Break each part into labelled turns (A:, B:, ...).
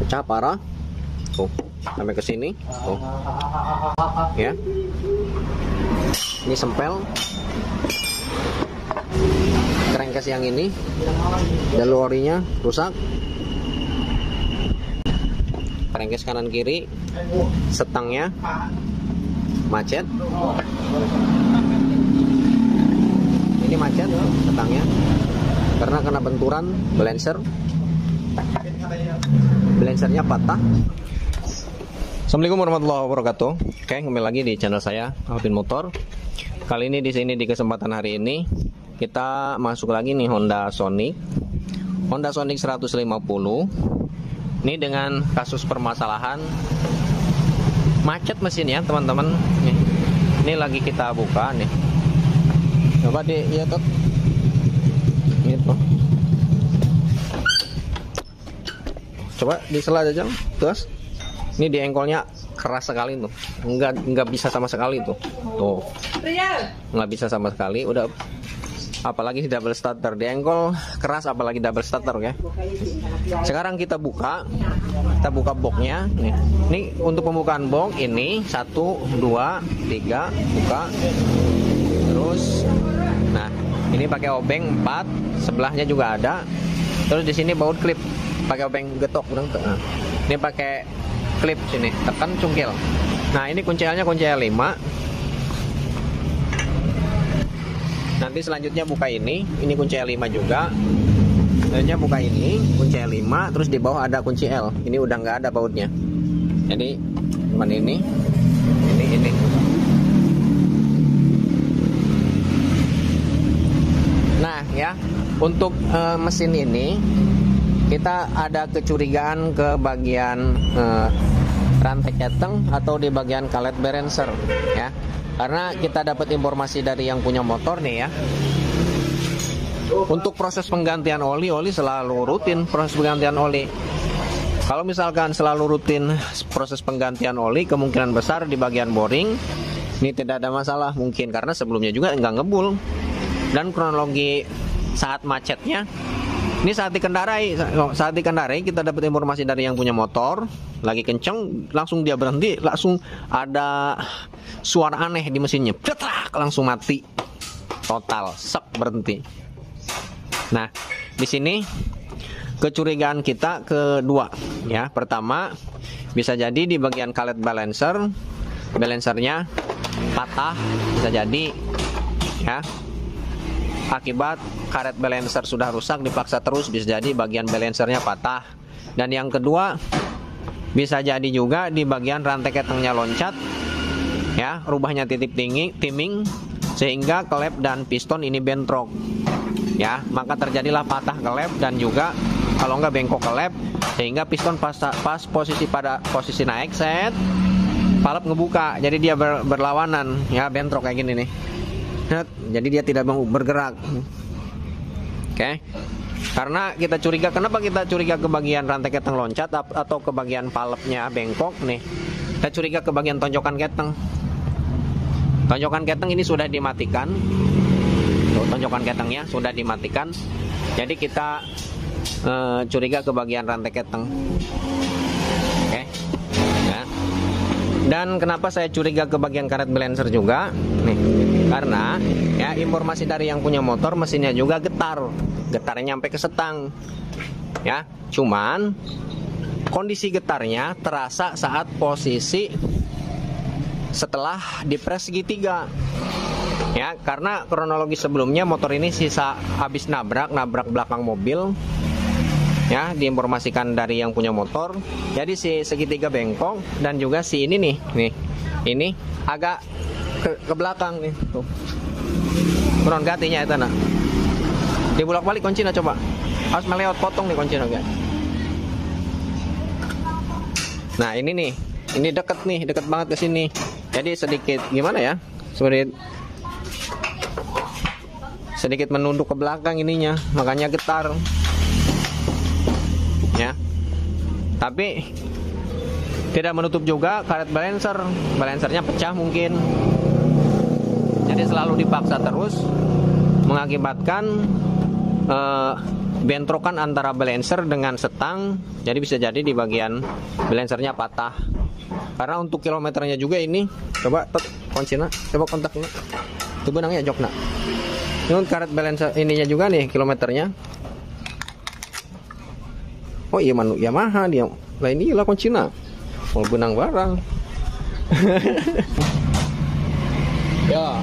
A: pecah parah. Tuh, sampai ke sini. Tuh. Ya. Ini sempel. Crankcase yang ini jalur orinya rusak. Crankcase kanan kiri, setangnya macet. Ini macet setangnya karena kena benturan balancer. Balancernya patah. Assalamualaikum warahmatullahi wabarakatuh. Oke, kembali lagi di channel saya Alvin Motor. Kali ini di kesempatan hari ini kita masuk lagi nih Honda Sonic 150. Ini dengan kasus permasalahan macet mesin ya teman-teman. Ini lagi kita buka nih. Coba di ya tot. Gitu. Coba disela aja terus. Ini di engkolnya keras sekali tuh, nggak bisa sama sekali tuh, nggak bisa sama sekali. Udah, apalagi double starter di engkol keras, apalagi double starter ya. Sekarang kita buka boxnya. Ini untuk pembukaan box ini 1, 2, 3 buka. Terus, nah ini pakai obeng 4, sebelahnya juga ada. Terus di sini baut klip, pakai obeng getok, nah, ini pakai klip sini, tekan cungkil. Nah ini kunci L-nya kunci L5. Nanti selanjutnya buka ini kunci L5 juga. Selanjutnya buka ini kunci L5, terus di bawah ada kunci L. Ini udah nggak ada bautnya. Jadi cuman ini. Nah ya, untuk mesin ini kita ada kecurigaan ke bagian rantai keteng atau di bagian kalet balancer ya, karena kita dapat informasi dari yang punya motor nih ya. Untuk proses penggantian oli selalu rutin proses penggantian oli. Kalau misalkan selalu rutin proses penggantian oli, kemungkinan besar di bagian boring ini tidak ada masalah, mungkin karena sebelumnya juga nggak ngebul. Dan kronologi saat macetnya, ini saat dikendarai kita dapat informasi dari yang punya motor, lagi kenceng, langsung dia berhenti, langsung ada suara aneh di mesinnya, cetak, langsung mati, total, sek, berhenti. Nah, di sini kecurigaan kita kedua, ya. Pertama, bisa jadi di bagian kalet balancernya patah, bisa jadi, ya. Akibat karet balancer sudah rusak, dipaksa terus, bisa jadi bagian balancernya patah. Dan yang kedua, bisa jadi juga di bagian rantai ketengnya loncat, ya, rubahnya titik timing, sehingga klep dan piston ini bentrok, ya, maka terjadilah patah klep dan juga kalau nggak bengkok klep, sehingga piston pas posisi naik set, valve ngebuka, jadi dia berlawanan, ya, bentrok kayak gini nih. Jadi dia tidak mau bergerak. Oke. Karena kita curiga, kenapa kita curiga ke bagian rantai keteng loncat atau ke bagian valve-nya bengkok nih? Kita curiga ke bagian tonjokan keteng. Tonjokan keteng ini sudah dimatikan. Tuh, tonjokan ketengnya sudah dimatikan. Jadi kita curiga ke bagian rantai keteng. Oke. Ya. Dan kenapa saya curiga ke bagian karet balancer juga? Nih, karena ya informasi dari yang punya motor, mesinnya juga getarnya nyampe ke setang, ya. Cuman kondisi getarnya terasa saat posisi setelah dipres segitiga, ya. Karena kronologi sebelumnya motor ini sisa habis nabrak belakang mobil, ya, diinformasikan dari yang punya motor. Jadi si segitiga bengkok dan juga si ini nih, ini agak ke belakang nih, tuh. Kurang gatinya itu nak. Dibulak balik kuncinya coba. Harus meleot potong nih kuncinya guys. Nah ini nih, ini deket banget ke sini. Jadi sedikit gimana ya? Sedikit menunduk ke belakang ininya, makanya getar. Ya. Tapi tidak menutup juga karet balancernya pecah mungkin. Jadi selalu dipaksa terus, mengakibatkan bentrokan antara balancer dengan setang, jadi bisa jadi di bagian balancernya patah. Karena untuk kilometernya juga ini, coba kuncinya, coba kontaknya, itu benangnya jokna. Ini karet balancer ininya juga nih kilometernya. Oh iya manu Yamaha dia, lah ini lah kuncinya, mau benang barang. Ya.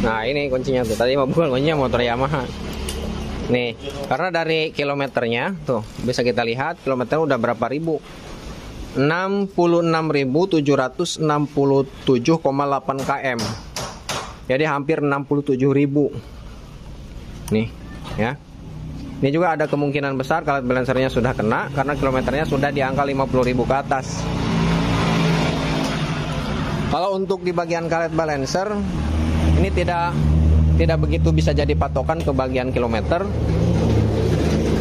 A: Nah ini kuncinya tuh, tadi mau bukan kuncinya motor Yamaha. Nih, karena dari kilometernya tuh bisa kita lihat kilometer udah berapa ribu. 66.767,8 km. Jadi hampir 67.000. Nih, ya. Ini juga ada kemungkinan besar karet balancernya sudah kena karena kilometernya sudah di angka 50.000 ke atas. Kalau untuk di bagian karet balancer ini tidak begitu bisa jadi patokan ke bagian kilometer.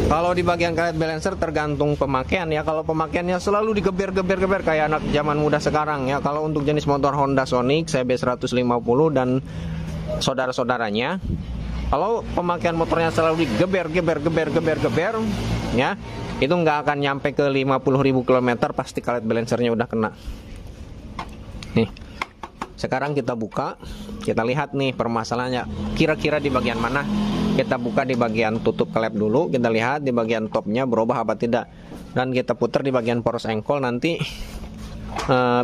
A: Kalau di bagian karet balancer tergantung pemakaian ya. Kalau pemakaiannya selalu digeber-geber kayak anak zaman muda sekarang ya. Kalau untuk jenis motor Honda Sonic CB150 dan saudara-saudaranya, kalau pemakaian motornya selalu digeber ya, itu nggak akan nyampe ke 50.000 km, pasti karet balancernya udah kena. Nih, sekarang kita buka, kita lihat nih permasalahannya kira-kira di bagian mana. Kita buka di bagian tutup klep dulu, kita lihat di bagian topnya berubah apa tidak, dan kita putar di bagian poros engkol. Nanti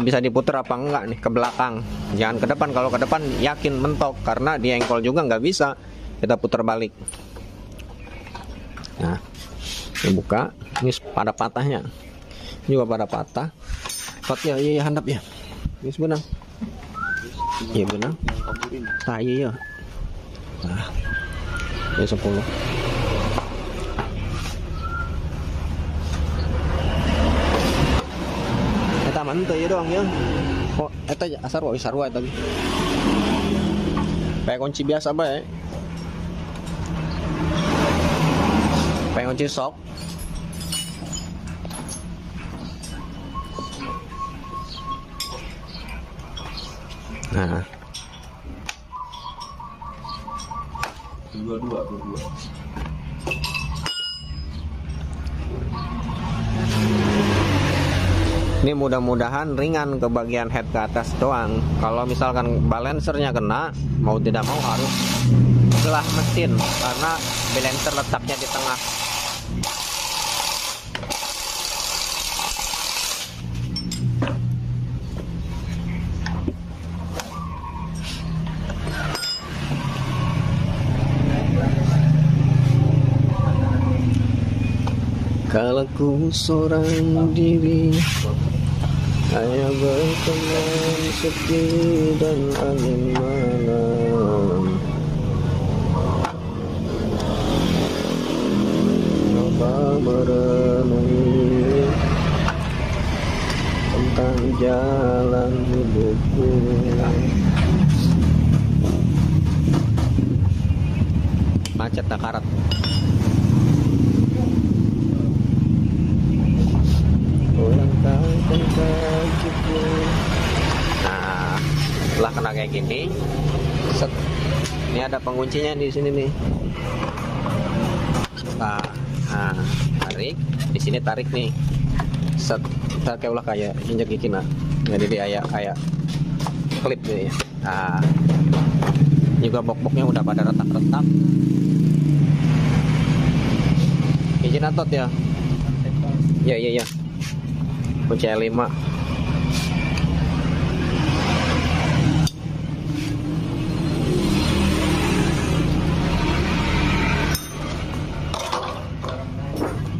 A: bisa diputar apa enggak nih ke belakang, jangan ke depan. Kalau ke depan yakin mentok, karena di engkol juga nggak bisa, kita putar balik. Nah, kita buka, ini pada patahnya, ini juga pada patah. Potnya iya handap ya, ini sebenarnya iya benar. Nah iya. Nah, ini 10. Eta manteu ya doang ya. Oh, eta asar wa sarua eta. Pakai kunci biasa bae. Pakai kunci sok. Nah, dua. Ini mudah-mudahan ringan ke bagian head ke atas doang. Kalau misalkan balancernya kena, mau tidak mau harus belah mesin karena balancer letaknya di tengah. Kalau ku seorang diri, hanya berteman sepi dan angin malam. Coba merenungi tentang jalan hidupku. Macet tak karat. Nah, setelah kena kayak gini, set. Ini ada penguncinya di sini nih. Nah, tarik. Di sini tarik nih. Set. Tarik ulah kayak injek gigi nah. Jadi dia kayak klip gitu ya. Nah, juga bok-boknya udah pada retak-retak. Izin atot ya. Ya. Kunci L5.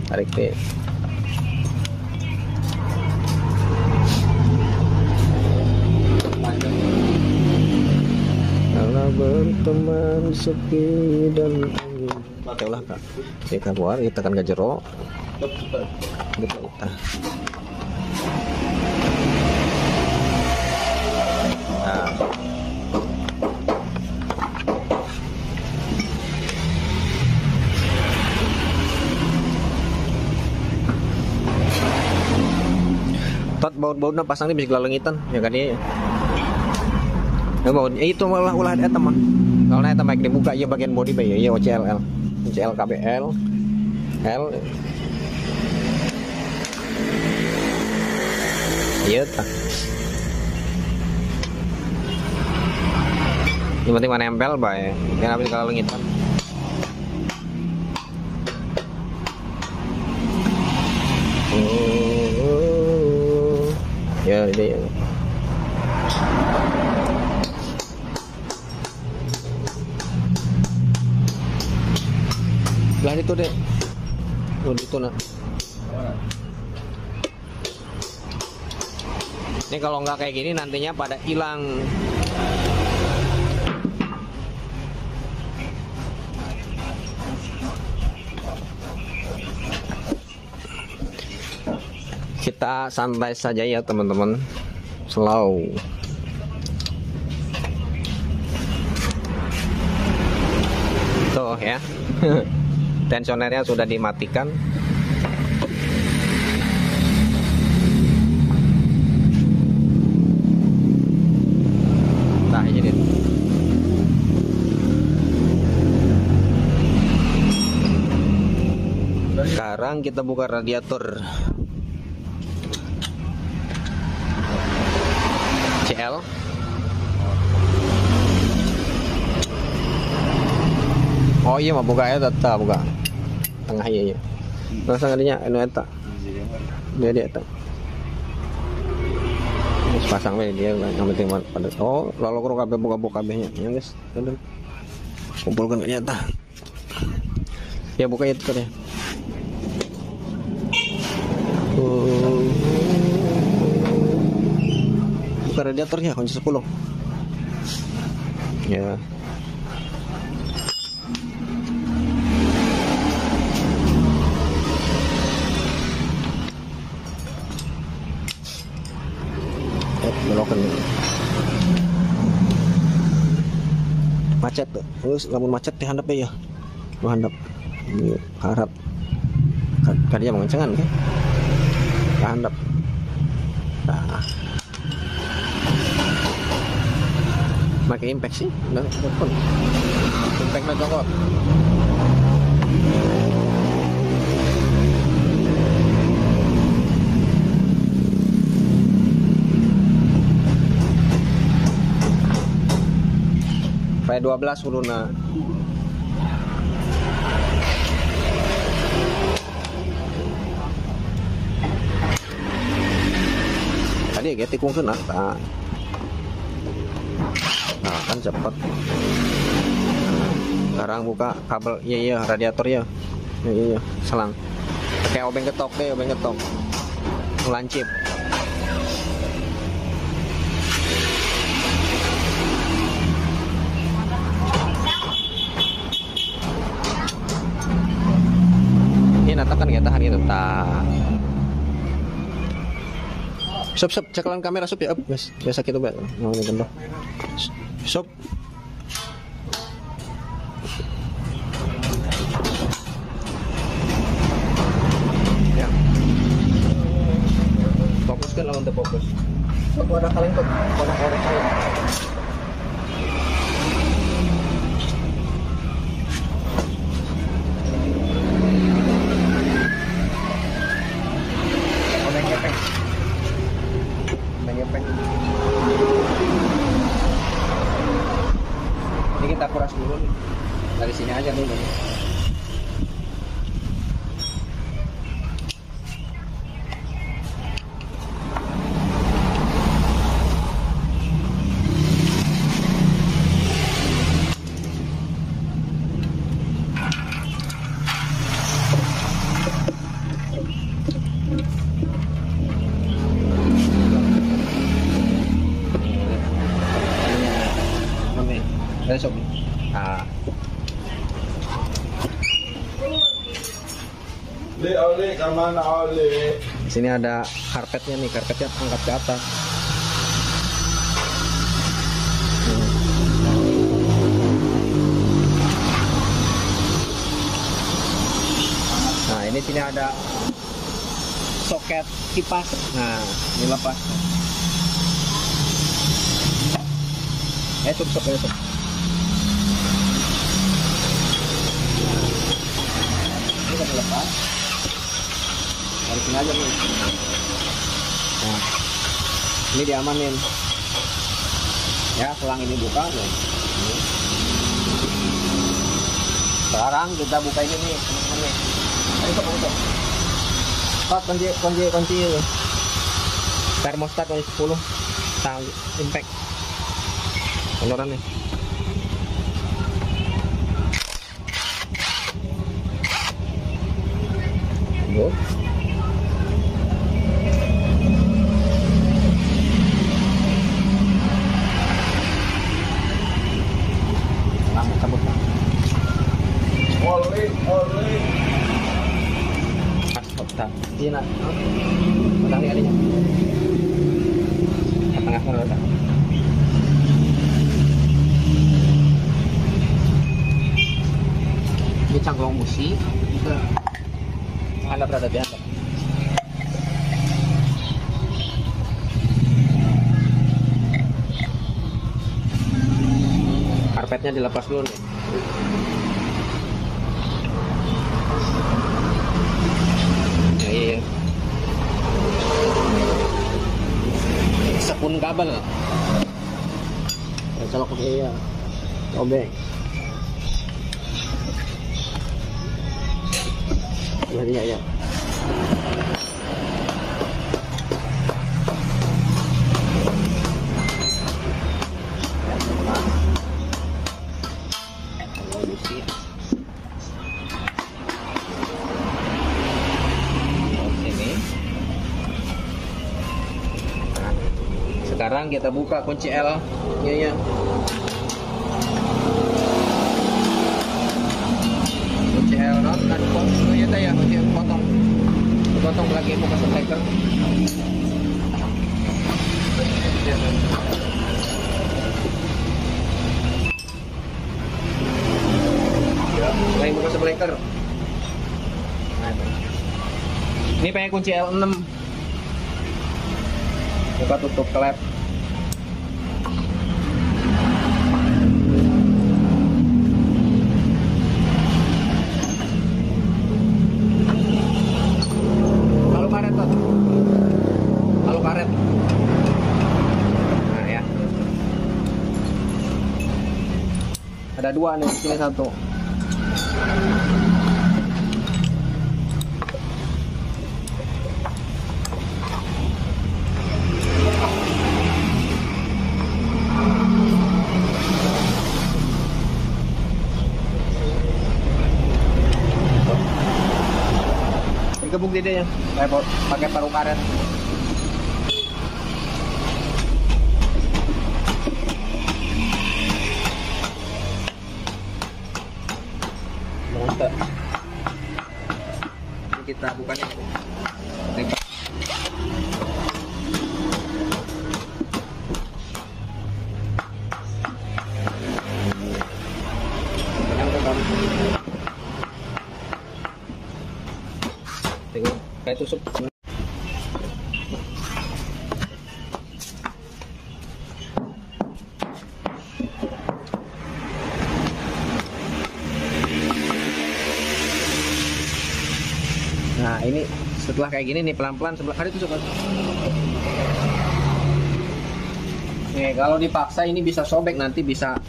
A: Tarik deh. Kalau berteman sepi dan angin. Pakai ulah kak. Kita keluar, kita kan gajero. Betul kita. Nah. Tot baut-bautnya pasang ini bisa kelengitan ya kan dia. Ya baut itu malah ulah eta mah. Kalau eta baik dibuka ya bagian body bae ya OCLL. CLKBL L iya tak yang penting mana nempel baik ya, habis kalau lengitan ya ini ya. Lah itu deh itu nah ini kalau nggak kayak gini nantinya pada hilang. Kita santai saja ya teman-teman, slow. Tuh ya, tensionernya sudah dimatikan. Nah jadi sekarang kita buka radiator CL. Oh iya mah buka ya tata buka tengah iya. Masa ngadinya anu eta. Dia eta. Wis pasang we dia yang penting pada. Oh, lalu karo kabeh buka-buka kabehnya. Ya guys, kumpulkan ke nyata. Ya buka itu tadi. Buka radiatornya kunci 10. Ya. Belokan macet tuh, terus lamun macet dihandap ya, handap, harap, kan dia mengencengan kan, handap, nah, pakai impact sih, udah telepon, impact nggak coklat. V12 uluna. Tadi ya tikung kena, nah kan cepat. Sekarang buka kabel, iya radiator ya, iya selang. Pakai obeng ketok deh, obeng ketok, lancip. Natakan kita tahan gitu tak sub cekalan kamera sub ya guys biasa gitu bet mau gendong sub ya fokuskan lawan fokus ada kalian tuh konak orek ini kita kuras dulu nih. Dari sini aja dulu. Besok. Ah.
B: Oleh kemana oleh?
A: Di sini ada karpetnya nih, karpetnya angkat ke atas. Nah ini sini ada soket kipas. Nah ini lepas. Tutup. lepas. Dari sini aja nih. Nah, ini diamanin. Ya, selang ini buka. Ya. Sekarang kita buka ini nih, teman-teman nih. Ayo. Start kunci termostat kunci 10. Sound impact. Beneran nih. Good. Cabut.
B: Oli.
A: Stop. Iya nak. Matang kalinya. Tengah mana? Ini cangklong busi. Anda berada di Anda. Karpetnya dilepas dulu nih. Iya. Sepun kabel. Ya, colok pakai ya. Obeng. Ya. Sekarang kita buka kunci L. Ya. Kunci L kan potong ya kunci L potong lagi buka striker. Lagi buka striker. Ini pakai kunci L6. Buka tutup klep. Lalu karet. Nah ya. Ada dua nih, sini satu. Gebuk dia ya, pakai paruh karet. Mantap. Ini kita bukannya lipat. Kayak tusuk. Nah ini setelah kayak gini nih pelan-pelan sebelah kali tusuk. Nih kalau dipaksa ini bisa sobek, nanti bisa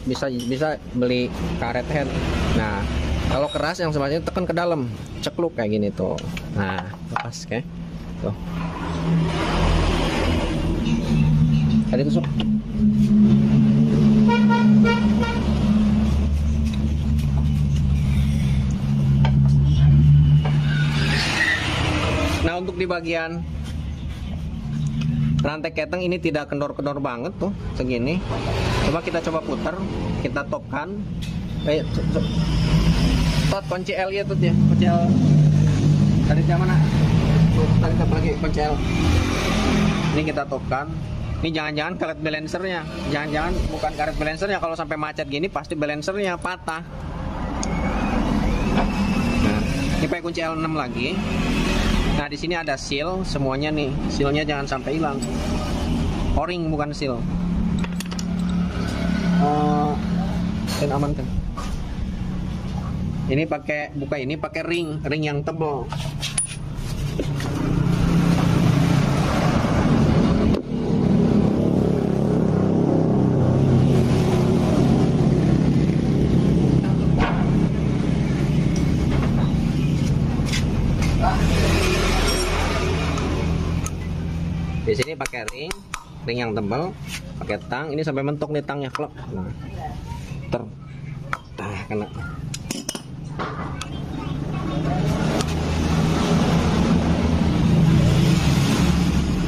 A: beli karet head. Nah kalau keras yang sebenarnya tekan ke dalam, cekluk kayak gini tuh. Nah, lepas kayak tuh. Tadi tusuk. Nah, untuk di bagian rantai keteng ini tidak kendor-kendor banget tuh, segini. Coba kita putar, kita topkan. Tot kunci L ya tuh ya, kunci L. Tadi yang mana? Tadi kita pakai kunci L. Ini kita topkan. Ini jangan-jangan karet balancernya. Jangan-jangan bukan karet balancernya. Kalau sampai macet gini pasti balancernya patah. Nah, ini pakai kunci L6 lagi. Nah, di sini ada seal semuanya nih. Sealnya jangan sampai hilang. O-ring bukan seal. Dan amankan. Ini pakai buka ini pakai ring yang tebal. Di sini pakai ring yang tebal, pakai tang. Ini sampai mentok nih tangnya, klep. Nah, kena.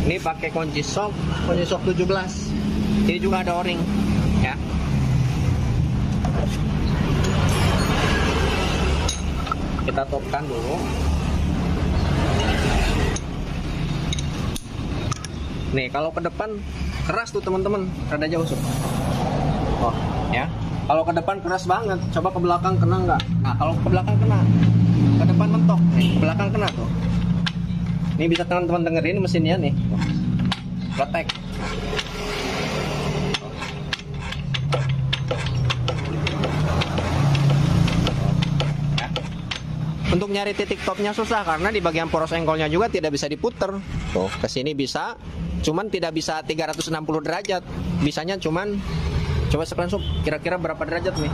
A: Ini pakai kunci sok 17. Ini juga ada o-ring, ya. Kita topkan dulu. Nih, kalau ke depan keras tuh teman-teman, rada jauh tuh. Oh, ya. Kalau ke depan keras banget, coba ke belakang kena nggak? Nah, kalau ke belakang kena, ke depan mentok, nih, ke belakang kena tuh. Ini bisa teman-teman dengerin mesinnya nih, letek. Ya. Untuk nyari titik topnya susah karena di bagian poros engkolnya juga tidak bisa diputer. Tuh, ke sini bisa, cuman tidak bisa 360 derajat. Bisanya cuman, coba sekalian sob, kira-kira berapa derajat nih?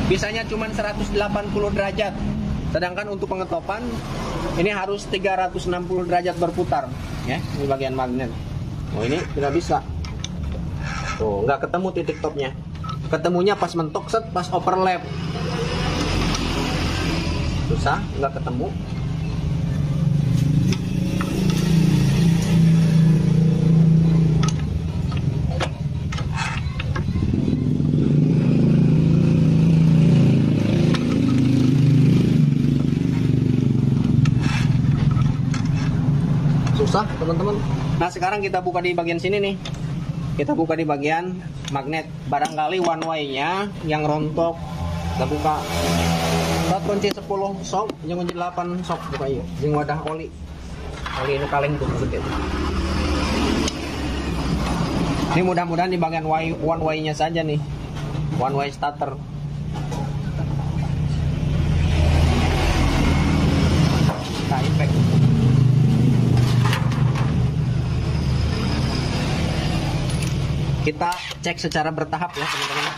A: Bisanya cuman 180 derajat. Sedangkan untuk pengetopan ini harus 360 derajat berputar, ya. Ini bagian magnet. Oh, ini tidak bisa. Tuh, nggak ketemu titik topnya. Ketemunya pas mentok set, pas overlap. Susah, nggak ketemu. Susah teman-teman. Nah, sekarang kita buka di bagian sini nih. Kita buka di bagian magnet. Barangkali one way-nya yang rontok. Kita buka. Kita kunci 10 sok, yang kunci 8 sok buka yuk. Yang wadah oli. Oli ini kaleng tuh gede. Ini mudah-mudahan di bagian one way-nya saja nih. One way starter. Nah, impact. Kita cek secara bertahap ya teman-teman.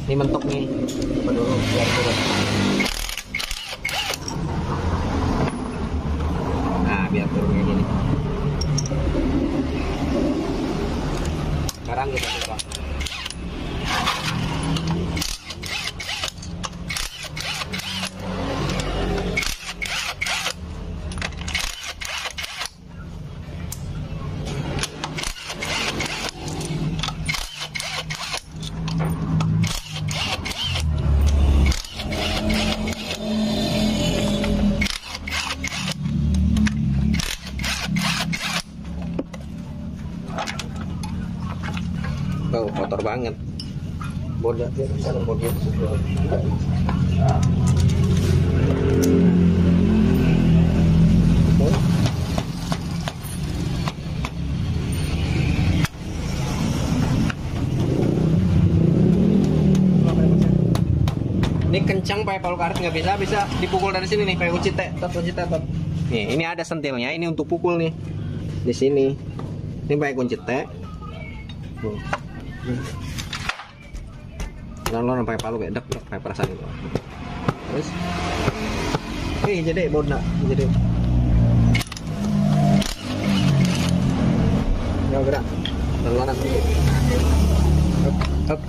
A: Ini mentok nih. Coba dulu biar turun. Nah, biar turun kayak gini. Sekarang kita buka. Oh, kotor banget. Boda dia bisa boda. Ini kencang pakai palu karet nggak bisa dipukul dari sini nih, pakai kunci T, tot. Nih, ini ada sentilnya, ini untuk pukul nih. Di sini. Ini pakai kunci T. Lalu pakai palu kayak dek kayak perasaan itu. Terus jadi boda jadi nggak gerak lalu up.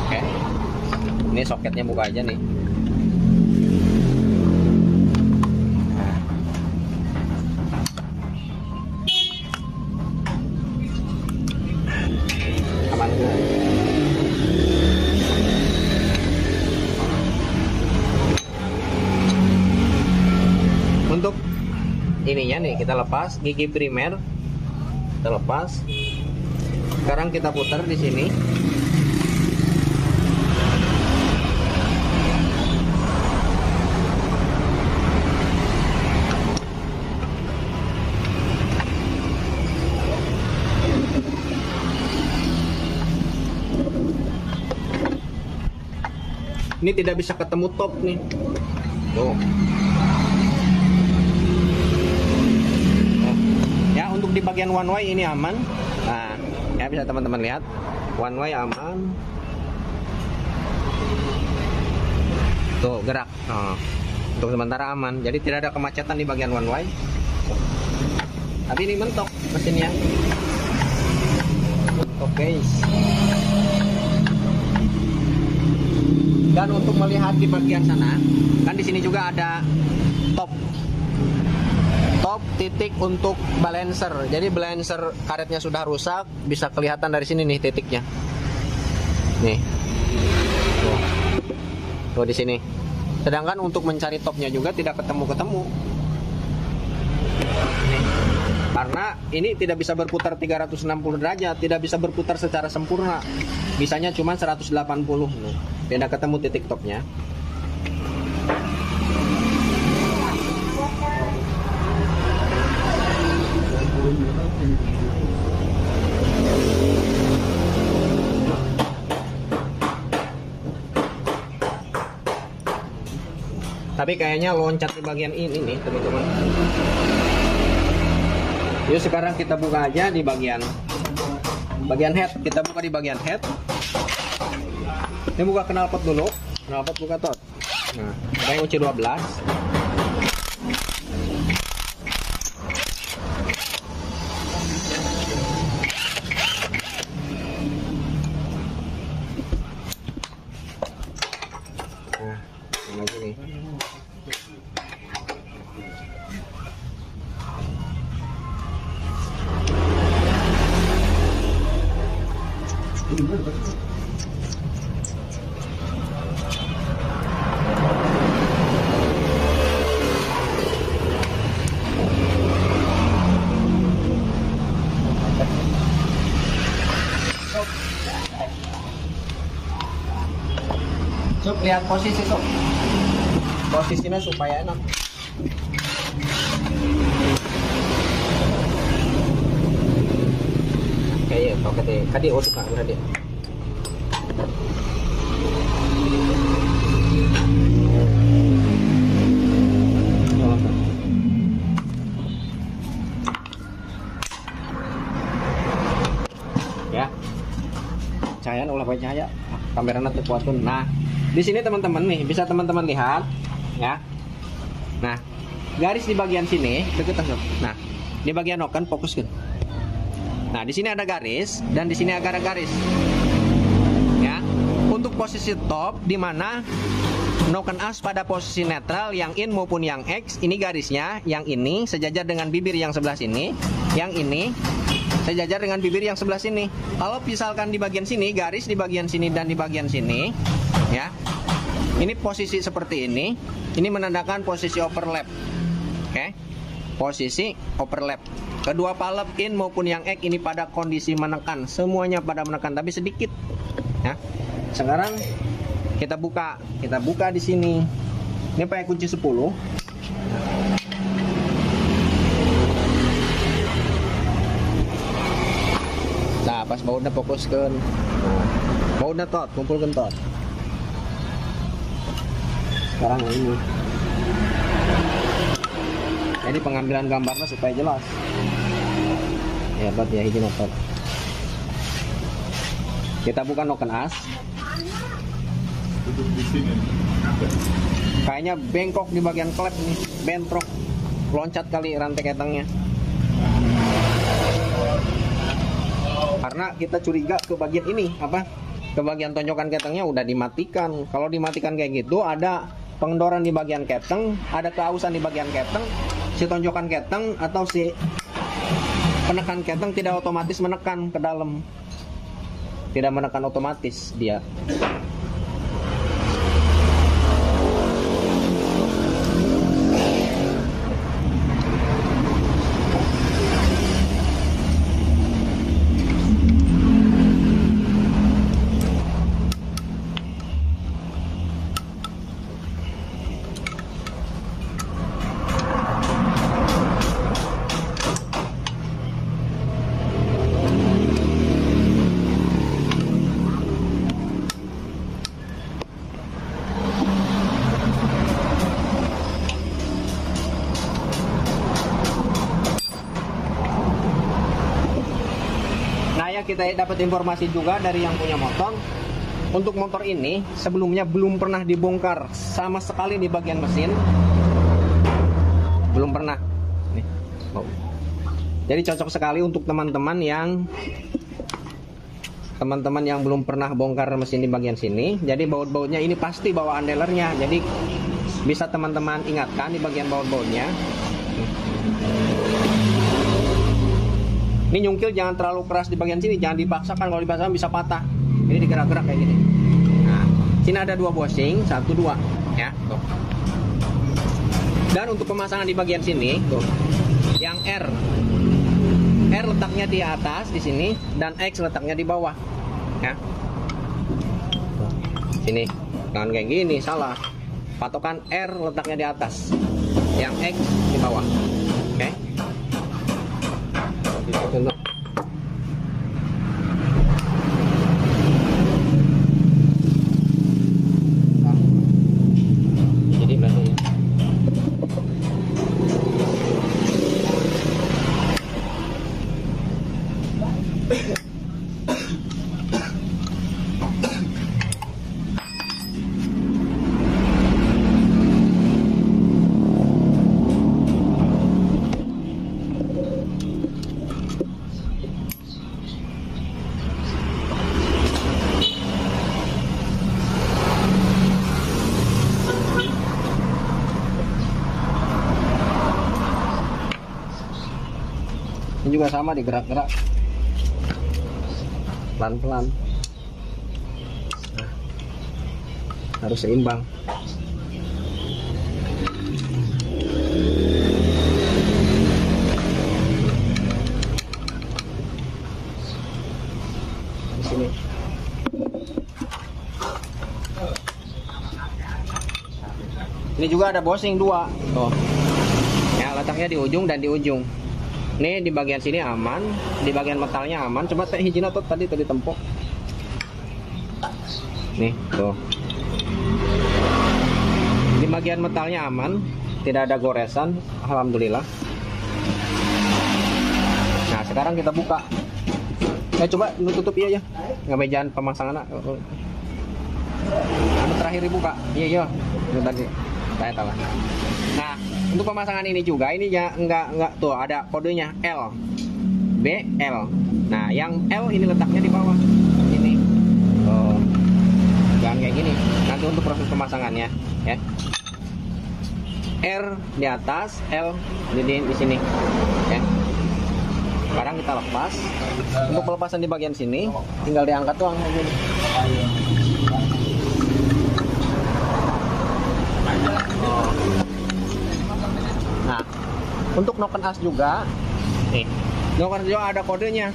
A: Oke, ini soketnya buka aja nih. Aman. Untuk ininya nih kita lepas gigi primer, kita lepas. Sekarang kita putar di sini. Ini tidak bisa ketemu top nih. Tuh. Ya, untuk di bagian one way ini aman. Nah, ya bisa teman-teman lihat. One way aman. Tuh, gerak. Oh. Untuk sementara aman. Jadi tidak ada kemacetan di bagian one way. Tapi ini mentok mesinnya. Mentok, guys. Dan untuk melihat di bagian sana, kan di sini juga ada top titik untuk balancer. Jadi balancer karetnya sudah rusak, bisa kelihatan dari sini nih titiknya. Nih. Tuh di sini. Sedangkan untuk mencari topnya juga tidak ketemu-ketemu. Nih. Karena ini tidak bisa berputar 360 derajat, tidak bisa berputar secara sempurna. Bisanya cuma 180. Nih. Tidak ketemu titik topnya. Tapi kayaknya loncat di bagian ini nih teman-teman. Yuk sekarang kita buka aja di bagian head. Kita buka di bagian head. Ini buka knalpot dulu. Knalpot buka tot. Nah, ada yang uci 12. Nah, yang lagi nih. Sob, lihat posisi sob. Posisinya supaya enak. Kayak kadi usuk kan udah dia. Ya. Cahaya ulah bae cahaya. Kameranya teu kuatun. Nah, di sini teman-teman nih bisa teman-teman lihat ya. Nah, garis di bagian sini deket sob. Nah, di bagian noken fokuskan. Nah, di sini ada garis dan di sini ada garis. Ya. Untuk posisi top di mana noken as pada posisi netral yang in maupun yang X, ini garisnya yang ini sejajar dengan bibir yang sebelah sini, yang ini sejajar dengan bibir yang sebelah sini. Kalau misalkan di bagian sini, garis di bagian sini dan di bagian sini, ya. Ini posisi seperti ini menandakan posisi overlap. Oke. Posisi overlap. Kedua palep in maupun yang X ini pada kondisi menekan, semuanya pada menekan tapi sedikit. Ya. Sekarang kita buka di sini. Ini pakai kunci 10. Nah, pas bautnya fokuskan. Bautnya tot, kumpulkan tot. Sekarang ini. Ini pengambilan gambarnya supaya jelas. Ya, tot ya hijau tot. Kita buka noken as. Kayaknya bengkok di bagian klep nih, bentrok. Loncat kali rantai ketengnya. Karena kita curiga ke bagian ini apa? Ke bagian tonjokan ketengnya udah dimatikan. Kalau dimatikan kayak gitu ada pengendoran di bagian keteng, ada keausan di bagian keteng, si tonjokan keteng atau si penekan keteng tidak otomatis menekan ke dalam. Tidak menekan otomatis dia. Sebelumnya kita dapat informasi juga dari yang punya motor. Untuk motor ini sebelumnya belum pernah dibongkar sama sekali di bagian mesin. Belum pernah. Nih. Oh. Jadi cocok sekali untuk teman-teman yang belum pernah bongkar mesin di bagian sini. Jadi baut-bautnya ini pasti bawaan dealernya. Jadi bisa teman-teman ingatkan di bagian baut-bautnya. Ini nyungkil jangan terlalu keras di bagian sini, jangan dipaksakan, kalau dipaksakan bisa patah. Ini digerak-gerak kayak gini. Nah, sini ada 2 bushing, 1 2 ya, tuh. Dan untuk pemasangan di bagian sini, tuh. Yang R letaknya di atas di sini dan X letaknya di bawah. Ya. Tuh. Sini. Jangan kayak gini, salah. Patokan R letaknya di atas. Yang X di bawah. Oke. Contoh. Jadi belakangnya. Ini juga sama, digerak-gerak pelan-pelan. Nah, harus seimbang. Di sini. Ini juga ada bushing 2. Tuh. Ya, letaknya di ujung dan di ujung. Ini di bagian sini aman, di bagian metalnya aman. Coba teh hijin otot tadi tempok. Nih, tuh. Di bagian metalnya aman, tidak ada goresan, alhamdulillah. Nah, sekarang kita buka. Coba lu tutup iya ya. Ngamejaan pemasangan. Anu terakhir dibuka. Iya. Itu tadi. Saya tahu. Nah, untuk pemasangan ini juga ini ya enggak tuh ada kodenya L, B, L. Nah, yang L ini letaknya di bawah. Ini. Oh. Jangan kayak gini. Nanti untuk proses pemasangannya, ya. R di atas, L di sini. Ya. Sekarang kita lepas. Untuk pelepasan di bagian sini tinggal diangkat doang kayak gini. Nah, untuk noken as juga, nih, noken juga ada kodenya.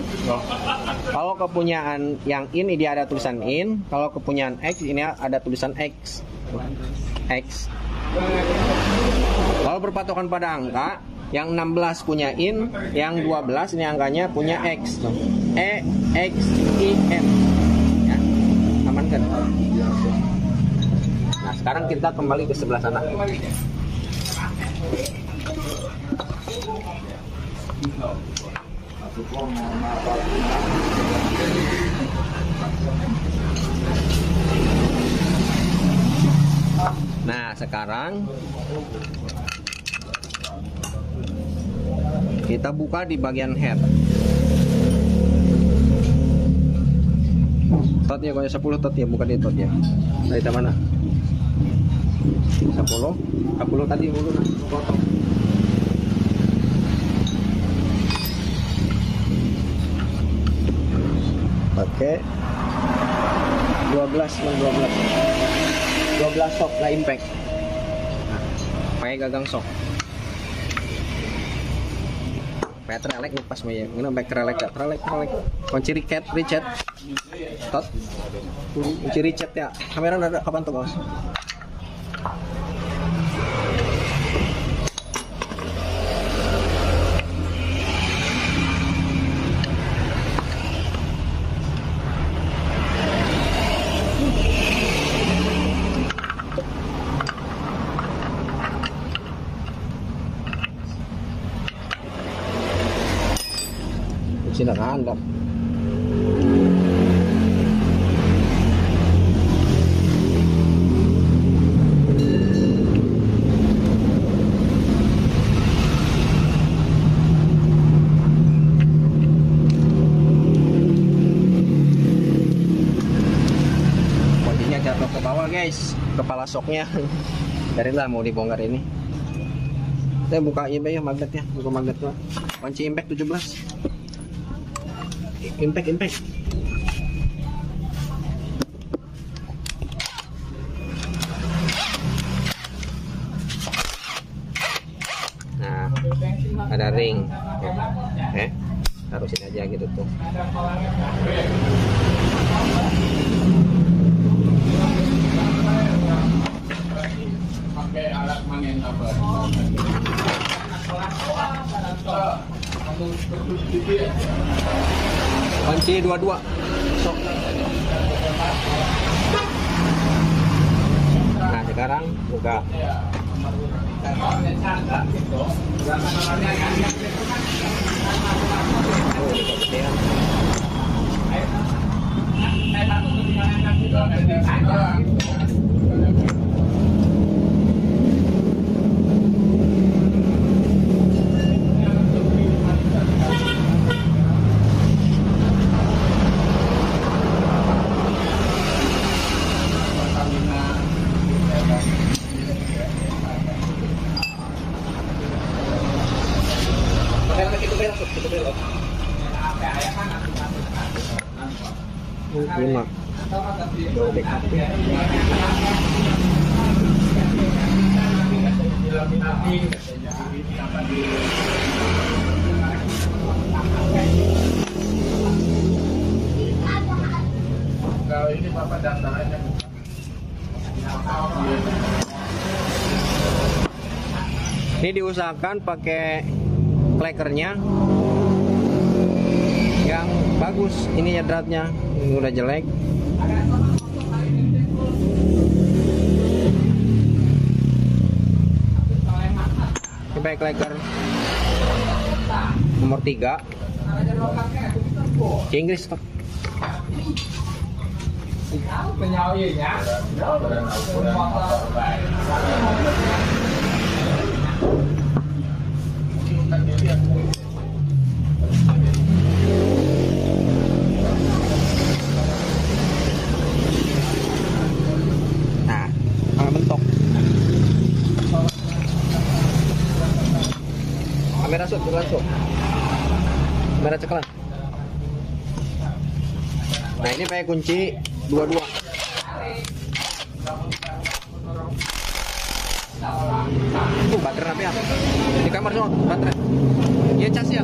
A: Kalau kepunyaan yang ini dia ada tulisan in, kalau kepunyaan X ini ada tulisan X. X. Kalau berpatokan pada angka, yang 16 punya in, yang 12 ini angkanya punya X. E, X, I, M. Ya, aman kan? Nah, sekarang kita kembali ke sebelah sana. Nah, sekarang kita buka di bagian head. Tot ya, kalau 10 tot ya, bukan di tot ya. Dari mana? 10 tadi dulu nah, potong. Pakai 12 sok lah impact. Nah, pakai gagang sok. Pakai trelek lepas mah ya. Ngena back trelek. Kunci riket ricet. Tot. Kunci ricet ya. Kamera ada kapan tuh, Bos? Sini handap. pasoknya. Darilah mau dibongkar ini. Saya buka ya magnetnya, buka magnetnya. Kunci impact 17. Impact. Nah, ada ring. Taruh sini aja gitu tuh.
B: Pakai alat manen apa?
A: Kunci 22. Sok. Nah, sekarang buka. Lima.
B: Kalau ini Bapak daftar aja.
A: Ini diusahakan pakai klekernya yang bagus. Ini dratnya, ini udah jelek. Ini pakai kleker nomor 3 Inggris. Nah, kalau bentok. Kamera shoot, langsung. Kamera ceklan. Nah, ini pakai kunci 22. Baterai apa ya? Di kamar semua baterai. Iya cas ya.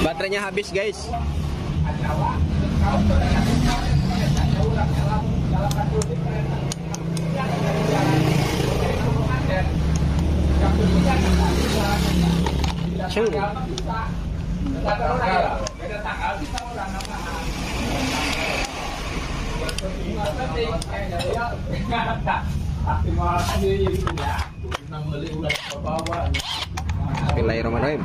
A: Baterainya habis guys. Bismillahirrahmanirrahim.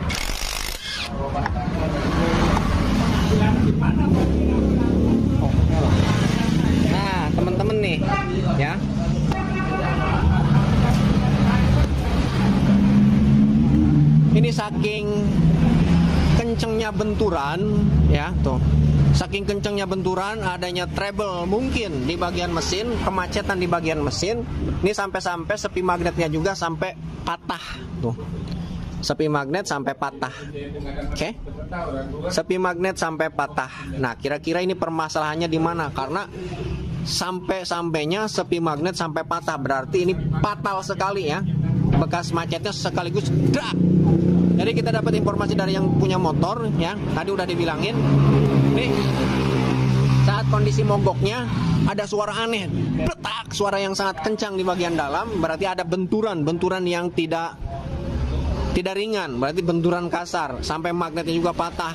A: Nah, teman-teman nih, ya. Ini saking kencengnya benturan, ya, tuh. Saking kencengnya benturan, adanya trouble mungkin di bagian mesin, kemacetan di bagian mesin. Ini sampai-sampai sepi magnetnya juga sampai patah, tuh. Sepi magnet sampai patah. Oke? Sepi magnet sampai patah. Nah, kira-kira ini permasalahannya di mana? Karena sampai-sampainya sepi magnet sampai patah, berarti ini fatal sekali ya. Bekas macetnya sekaligus drak. Jadi kita dapat informasi dari yang punya motor ya. Tadi udah dibilangin. Nih, saat kondisi mogoknya ada suara aneh, petak, suara yang sangat kencang di bagian dalam. Berarti ada benturan yang tidak ringan. Berarti benturan kasar. Sampai magnetnya juga patah.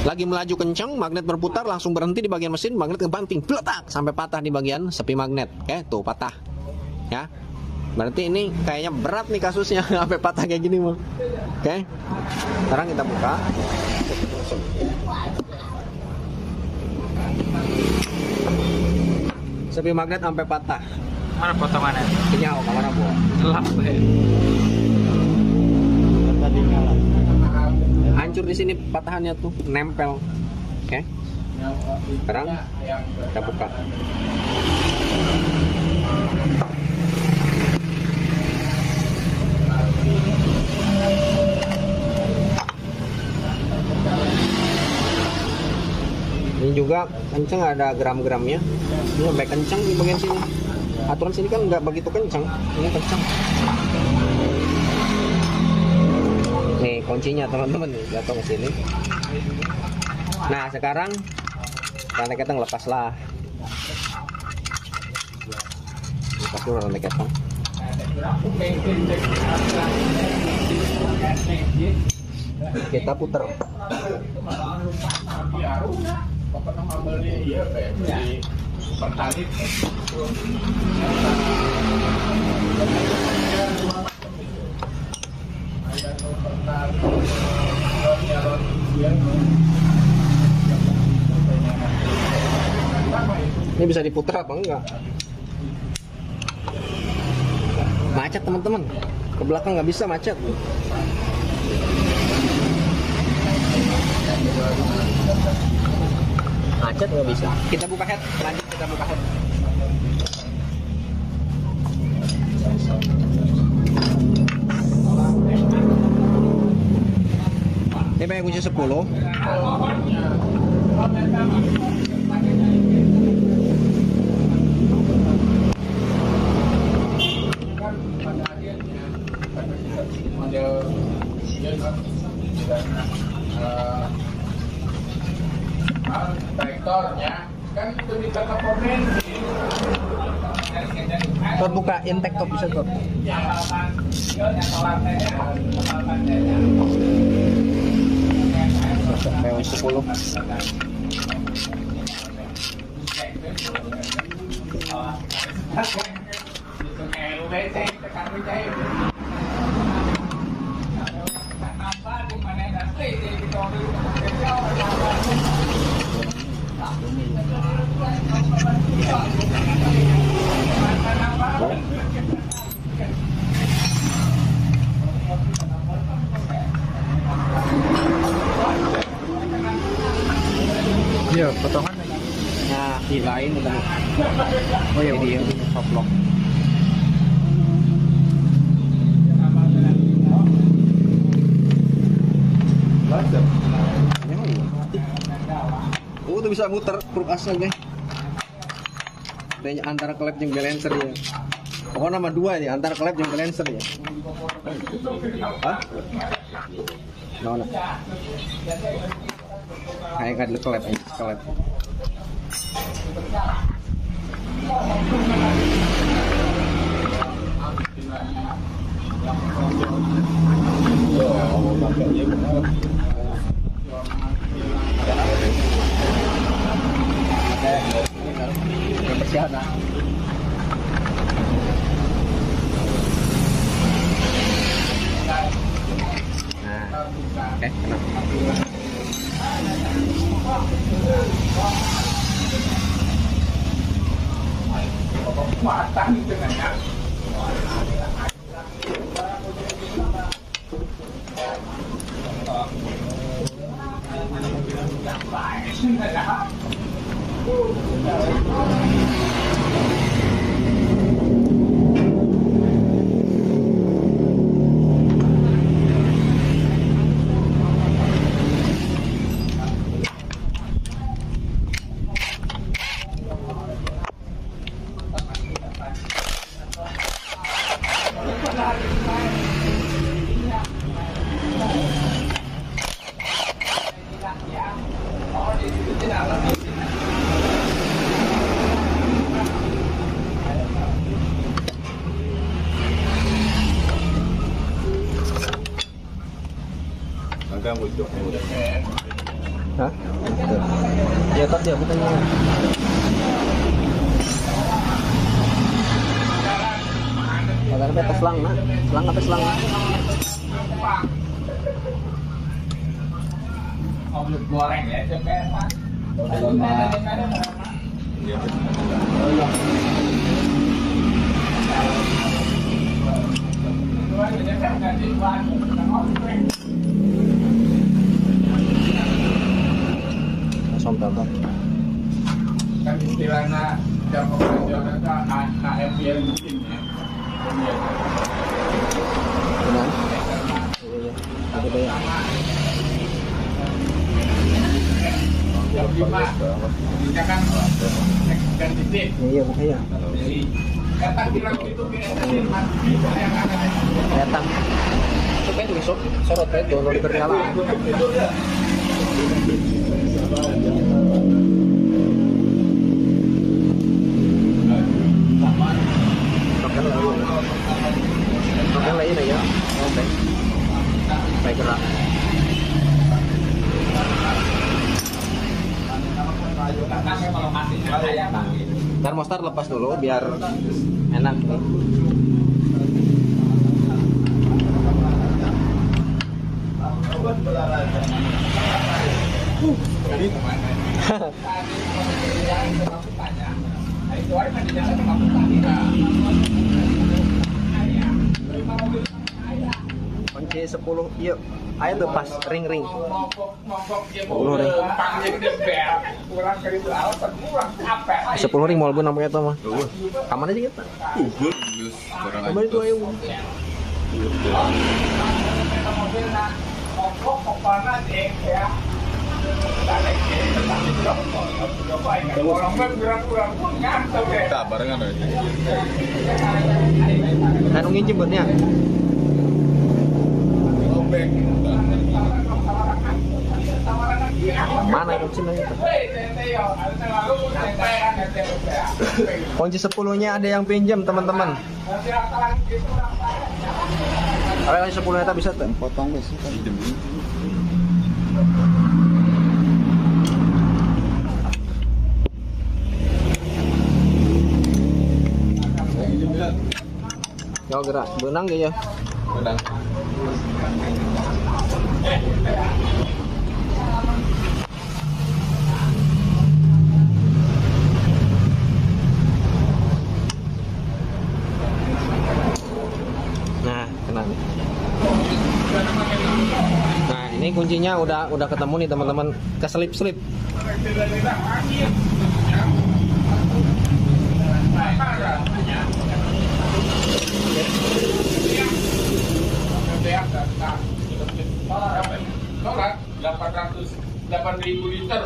A: Lagi melaju kencang, magnet berputar, langsung berhenti di bagian mesin, magnet ngebanting, petak, sampai patah di bagian sepi magnet. Oke, tuh patah. Ya. Berarti ini kayaknya berat nih kasusnya sampai patah kayak gini mah. Oke. Sekarang kita buka. Sepi magnet sampai patah.
C: Mana foto mana?
A: Ini kamera gua.
C: Gelap.
A: hancur di sini patahannya tuh, nempel. Oke. Sekarang kita buka. Ini juga kenceng, ada gram-gramnya. Ini sampai kenceng di bagian sini. Aturan sini kan nggak begitu kenceng, ini kenceng. Nih kuncinya teman-teman nih, jatuh ke sini. Nah sekarang rantai keteng lepaslah. Lepas dulu rantai keteng. Kita puter.
B: Pokoknya ngambilnya iya kayak di pertalit.
A: Ini bisa diputar apa enggak? Macet teman-teman. Ke belakang nggak bisa, macet. Macet nggak bisa. Kita buka head, lanjut kita buka head. Ini pakai kunci 10.
B: Traktornya kan itu di toko bensin.
A: Terbuka intake top bisa kok. PO 10.
C: Iya, potongan.
A: Nah, di lain udah. Oh ya, dia softlock.
C: Lanjut.
A: Tuh bisa muter truk asal guys. Kayaknya antara klep yang balancer ya. Pokoknya nama dua ya, antara klep yang balancer ya. Hah? Mana? Kayak nggak ada klep ini, klep. Kebersihan. Oke, kenapa?
B: Matang itu kan ya.
C: Agak butuh.
A: Hah? Ya tadi aku tanya. Agak sampai selang, nak. Selang apa selang?
B: Omelet goreng ya, cepet. jam operasional KMP yang mungkin ya.
A: Benar. Iya. Ada ya.
B: Jam 5 kita kan dan titik.
A: Iya, makanya.
B: Jadi kata bilang itu yang ada.
A: Datang. Supaya besok sorot itu lo berjalan. Oke lah ini ya. Oke. Baik gerak. Termostat lepas dulu biar enak nih. Kunci 10 yuk. Ayo lepas ring-ring. 10 ring. 10 ring mau lebih namanya itu mah. Kaman aja kita. Coba itu ayo.
C: Tak barengan aja.
A: Kan nungguin jemputnya. Mana itu sini itu? Kunci 10-nya ada yang pinjam teman-teman. Kalau kunci 10-nya tak bisa tuh. Potong guys. Yo gerak, benang gak ya?
C: Benang.
A: Nah, kena nih. Nah, ini kuncinya udah ketemu nih teman-teman. Keselip-selip.
B: Tolak 8.000 liter.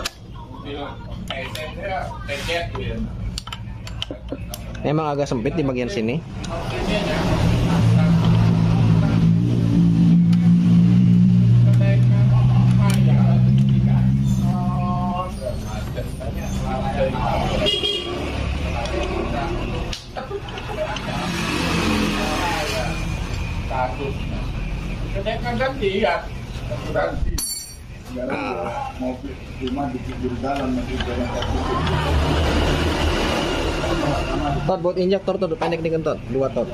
A: Memang agak sempit di bagian sini.
B: Kadang-kadang lihat berarti
C: Mobil cuma di pinggir jalan masih jalan kaki.
A: Tot buat injektor tuh pendek nih kentot, 2 tot.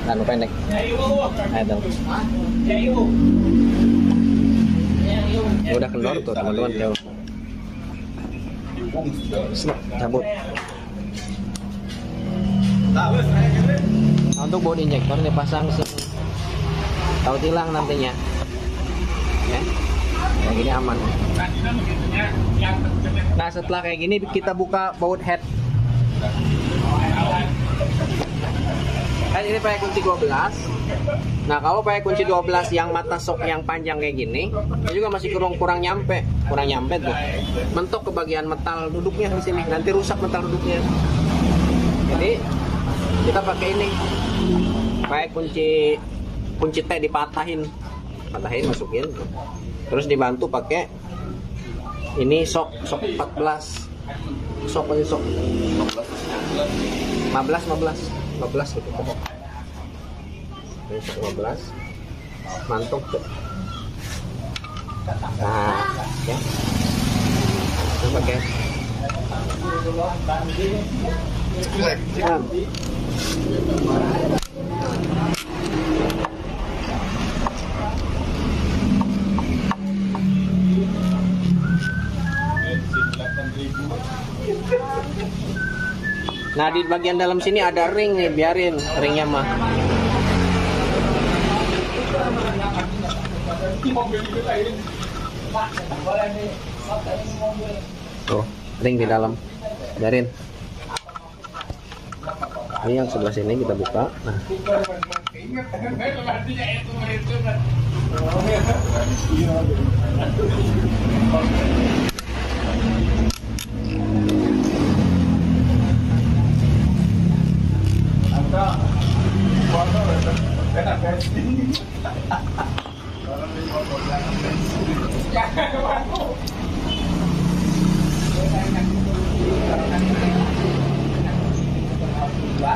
A: Nah, pendek. Ayo. Udah kendor tuh teman-teman. Cabut. Untuk baut injektor dipasang tahu tilang nantinya. Ya. Kayak gini aman. Nah, setelah kayak gini kita buka baut head. Kan ini pakai kunci 12. Nah, kalau pakai kunci 12 yang mata sok yang panjang kayak gini, ini juga masih kurang nyampe tuh. Mentok ke bagian metal duduknya di sini, nanti rusak metal duduknya. Jadi kita pakai ini. Pakai kunci T dipatahin, masukin. Terus dibantu pakai ini sok 14. Sok 15 gitu. Ini sok 15. Mantap tuh. Nah, ya. Terus pakai. Nah, di bagian dalam sini ada ring nih, biarin ringnya mah. Tuh, ring di dalam. Biarin. Ini yang sebelah sini kita buka. Nah,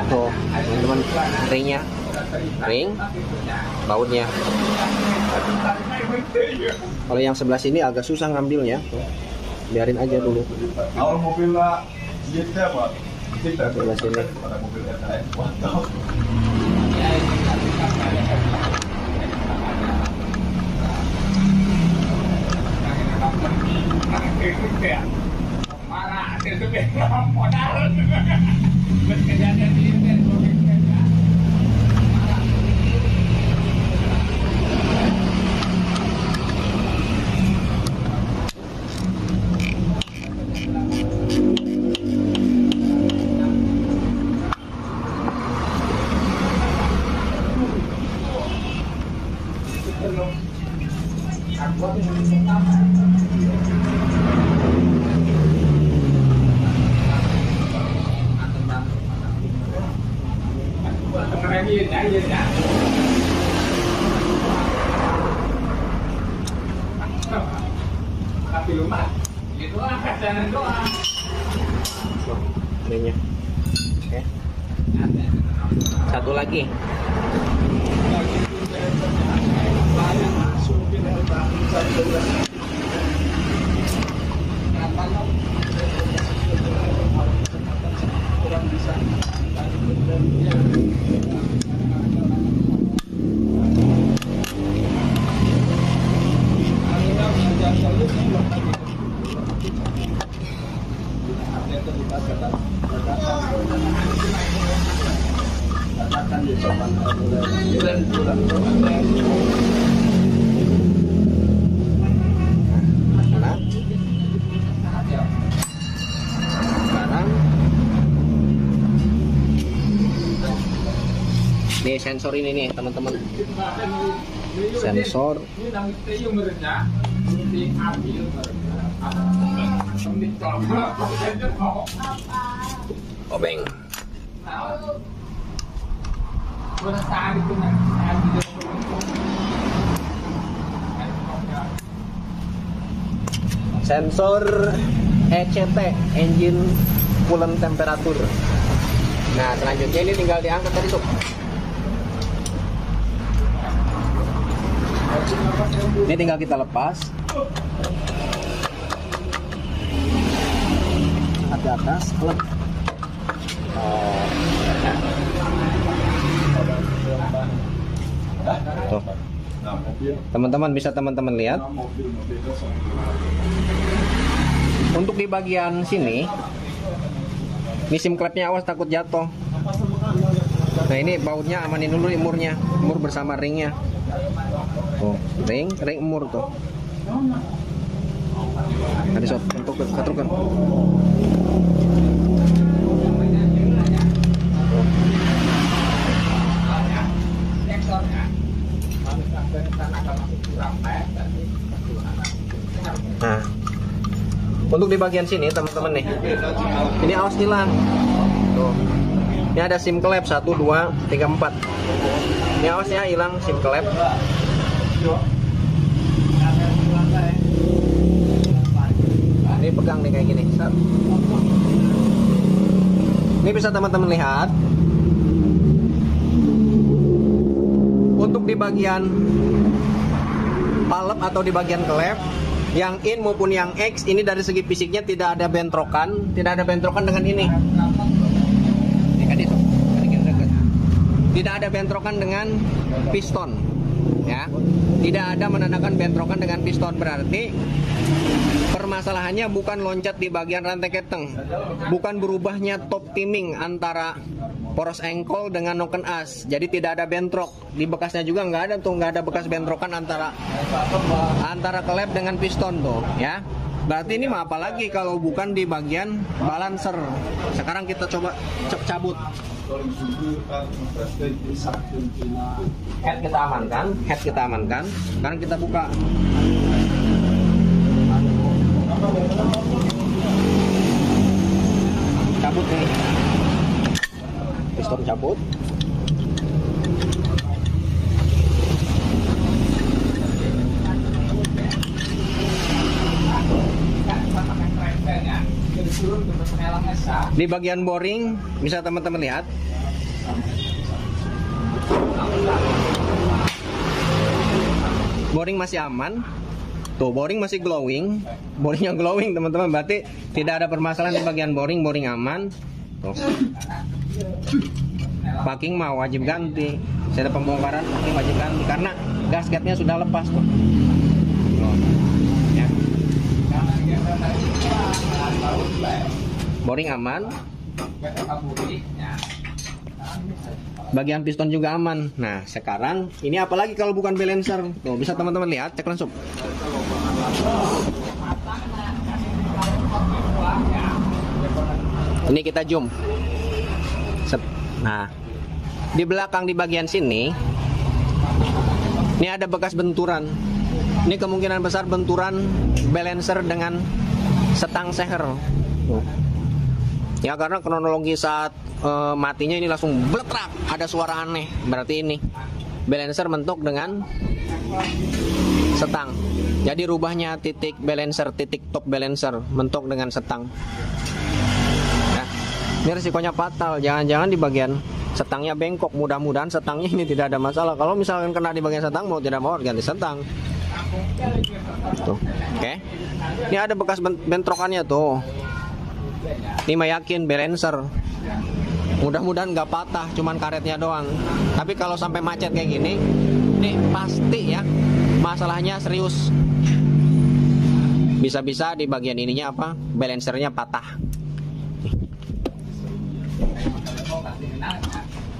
A: tuh teman-teman, ring bautnya. Kalau yang sebelah sini agak susah ngambilnya, tuh. Biarin aja dulu.
C: Awal mobil lah, gitu Pak.
A: Sebelah sini.
C: Mobil Waduh.
A: Ininya. Oke. Satu lagi. Nih sensor ini nih teman-teman, sensor obeng. Sensor ECT, engine coolant temperatur. Nah selanjutnya ini tinggal diangkat tadi tuh. Ini tinggal kita lepas. Di atas, klep. Tuh. Teman-teman bisa teman-teman lihat. Untuk di bagian sini, ini sim klepnya, awas takut jatuh. Nah ini bautnya amanin dulu murnya, mur bersama ringnya. Tuh, ring mur tuh. Tadi sob, untuk ketukan. Nah, untuk di bagian sini teman-teman nih, ini awas hilang. Tuh, ini ada sim klep 1, 2, 3, 4. Ini awasnya hilang sim klep. Ini pegang nih kayak gini. Ini bisa teman-teman lihat. Untuk di bagian palep atau di bagian klep, yang in maupun yang X ini dari segi fisiknya tidak ada bentrokan dengan ini. Tidak ada bentrokan dengan piston, ya. Tidak ada menandakan bentrokan dengan piston, berarti permasalahannya bukan loncat di bagian rantai keteng, bukan berubahnya top timing antara poros engkol dengan noken as. Jadi tidak ada bentrok di bekasnya juga, nggak ada tuh, nggak ada bekas bentrokan antara klep dengan piston tuh, ya. Berarti ini mah apalagi kalau bukan di bagian balancer. Sekarang kita coba cabut. Head kita amankan. Sekarang kita buka. Cabut nih. Piston cabut. Di bagian boring bisa teman-teman lihat. Boring masih aman. Tuh, boring masih glowing. Boringnya glowing, teman-teman. Berarti tidak ada permasalahan di bagian boring. Boring aman. Tuh. Packing mah wajib ganti. Saya ada pembongkaran, packing wajib ganti karena gasketnya sudah lepas tuh. Tuh. Ya. Boring aman. Bagian piston juga aman. Nah, sekarang ini apalagi kalau bukan balancer. Tuh, bisa teman-teman lihat, cek langsung. Ini kita zoom. Nah, di belakang di bagian sini ini ada bekas benturan. Ini kemungkinan besar benturan balancer dengan setang seher. Tuh. Ya, karena kronologi saat matinya ini langsung bletrak, ada suara aneh. Berarti ini balancer mentok dengan setang. Jadi rubahnya titik balancer, titik top balancer mentok dengan setang. Nah, ini risikonya fatal. Jangan-jangan di bagian setangnya bengkok. Mudah-mudahan setangnya ini tidak ada masalah. Kalau misalkan kena di bagian setang, mau tidak mau ganti setang. Tuh, oke. Ini ada bekas bentrokannya tuh. Ini mah yakin balancer. Mudah-mudahan nggak patah, cuman karetnya doang. Tapi kalau sampai macet kayak gini, ini pasti ya masalahnya serius. Bisa-bisa di bagian ininya apa? Balancernya patah.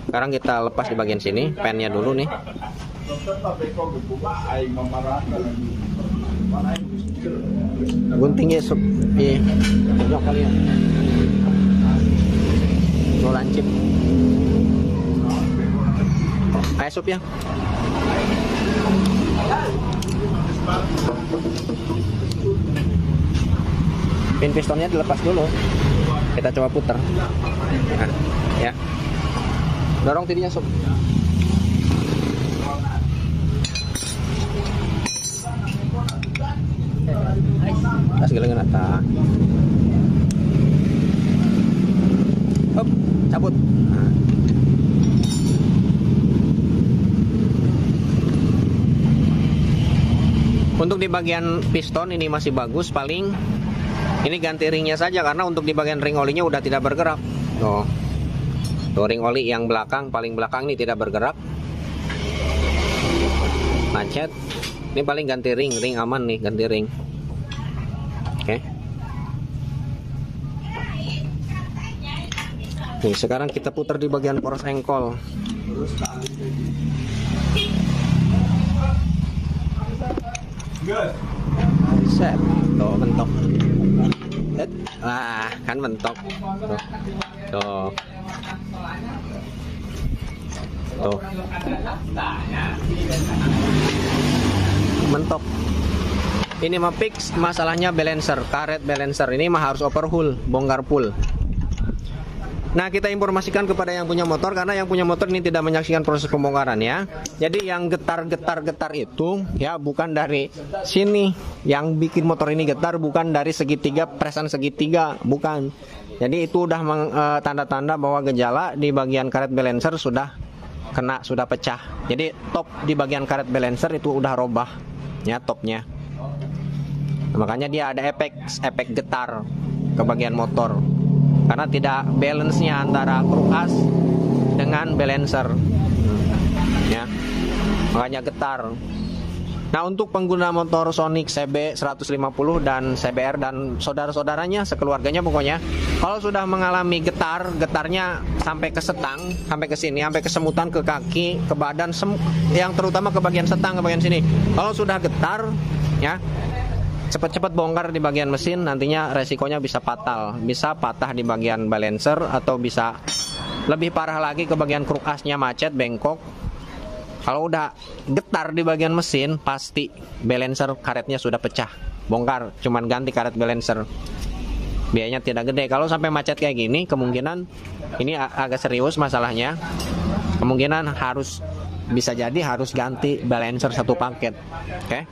A: Sekarang kita lepas di bagian sini, pennya dulu nih. Guntingnya iya kali ya. Lo lancip. Ayo sup ya. Pin pistonnya dilepas dulu. Kita coba putar. Nah, ya. Dorong tidinya sup. Tas gelengan atas. Hop, cabut. Nah. Untuk di bagian piston ini masih bagus, paling ini ganti ringnya saja karena untuk di bagian ring olinya udah tidak bergerak. Tuh. Tuh ring oli yang belakang, paling belakang ini tidak bergerak. Macet. Ini paling ganti ring aman nih, ganti ring. Oke. Nih, sekarang kita putar di bagian poros engkol. Set. Tuh, mentok. Kan mentok. Tuh. Tuh. Mentok. Ini mah fix, masalahnya balancer, karet balancer ini mah harus overhaul, bongkar full. Nah, kita informasikan kepada yang punya motor karena yang punya motor ini tidak menyaksikan proses pembongkaran ya. Jadi yang getar itu ya bukan dari sini. Yang bikin motor ini getar bukan dari segitiga, presan segitiga, bukan. Jadi itu udah tanda-tanda bahwa gejala di bagian karet balancer sudah kena, sudah pecah. Jadi top di bagian karet balancer itu udah robah ya topnya. Nah, makanya dia ada efek getar ke bagian motor karena tidak balance-nya antara kruk as dengan balancer ya, makanya getar. Nah, untuk pengguna motor Sonic CB 150 dan CBR dan saudara-saudaranya sekeluarganya pokoknya, kalau sudah mengalami getarnya sampai ke setang, sampai ke sini, sampai kesemutan ke kaki, ke badan, yang terutama ke bagian setang, ke bagian sini. Kalau sudah getar ya, cepat-cepat bongkar di bagian mesin, nantinya resikonya bisa fatal, bisa patah di bagian balancer atau bisa lebih parah lagi ke bagian kruk asnya macet, bengkok. Kalau udah getar di bagian mesin, pasti balancer karetnya sudah pecah. Bongkar, cuman ganti karet balancer. Biayanya tidak gede. Kalau sampai macet kayak gini, kemungkinan ini agak serius masalahnya. Kemungkinan bisa jadi harus ganti balancer satu paket. Oke.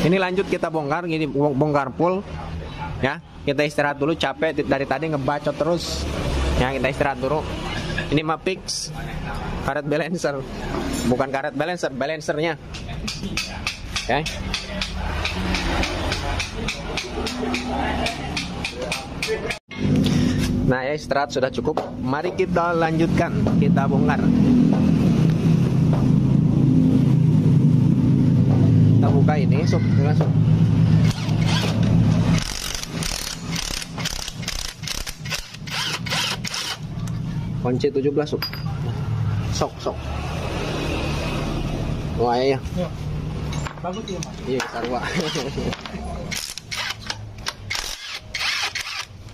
A: Ini lanjut kita bongkar, gini bongkar full. Ya, kita istirahat dulu, capek dari tadi ngebacot terus. Ya, kita istirahat dulu. Ini mah fix karet balancer, bukan karet balancer, balancernya. Oke. Nah ya, istirahat sudah cukup. Mari kita lanjutkan, kita bongkar. Kita buka ini, sob, langsung. Kunci 17, sob. Sok. Wah ya.
B: Bagus ya, Mas.
A: Iya, sarwa.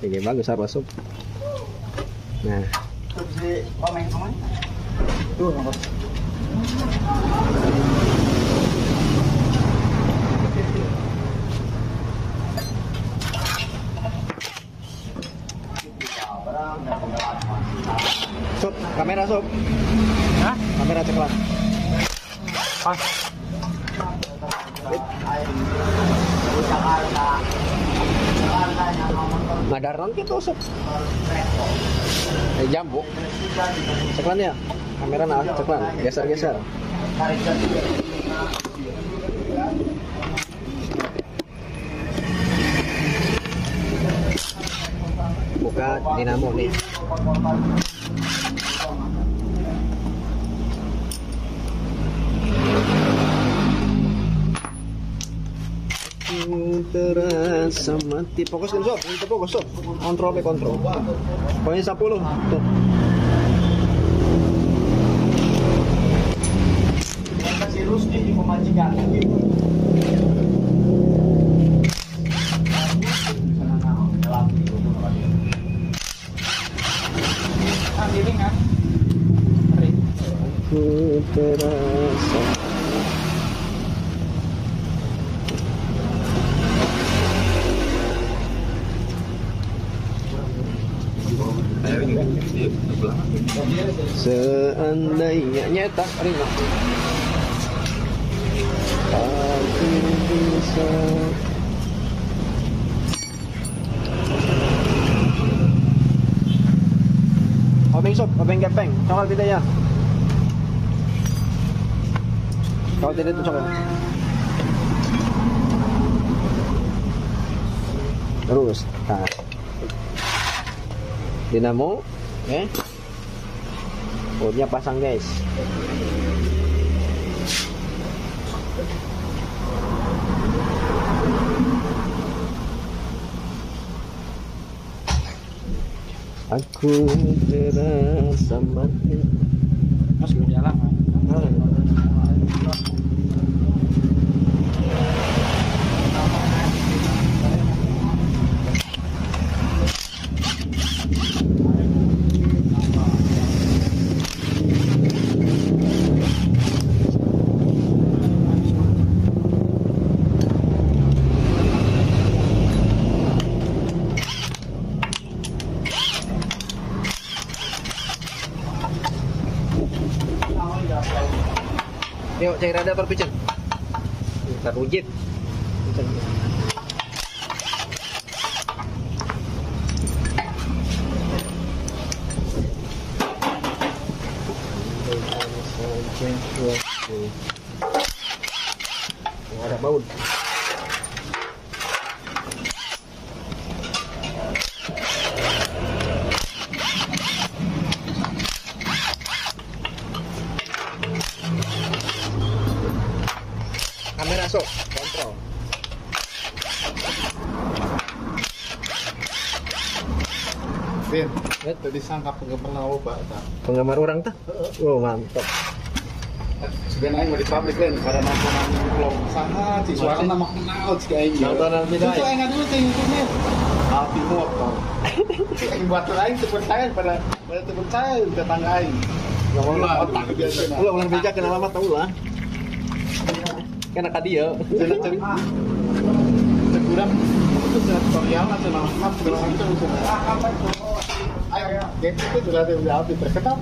A: Ini bagus sarwa, sob. Nah.
B: Tuh,
A: Sob, kamera sob.
B: hah?
A: Kamera ceklat.
B: Pas.
A: Madaran gitu sob. Jambu. Ceklan ya. Kamera nah ceklan. Geser. Buka dinamo nih. Terasa mati. Fokuskan sob, kita fokus sob. Kontrol. Poinnya 10. Tuh.
B: Si Rusdi di pemajikan. Ini kan.
A: Ku terasa. Seandainya nyetak ringan aku bisa. Obeng sob, obeng gepeng, coklat tidak ya? Kalau tidak itu coklat. Terus, nah. Dinamo, bautnya pasang guys. Aku terasa mati.
B: Mas udah jalan kan?
A: Yuk, cek radiator pijen. Kita rujit. Ada baut. Kamera sok, kontrol.
C: Bin, tadi sangka penggemar narkoba.
A: Penggemar orang tuh? Oh mantap.
C: Ben aing mau di pabrik kan karena nontonan vlog sangat si suara nama kenal si aing.
A: Nontonan beda.
C: Itu aing dulu teh YouTube-nya. Api motor. Aing buat aing terpercaya pada terpercaya tetangga aing. Otak biasa.
A: Ulah beja kenal lama tahu lah. Kan ka dia.
C: Teguran itu tutorial atau nama segala macam itu. Apa itu? Ayo, itu sudah api terkenal.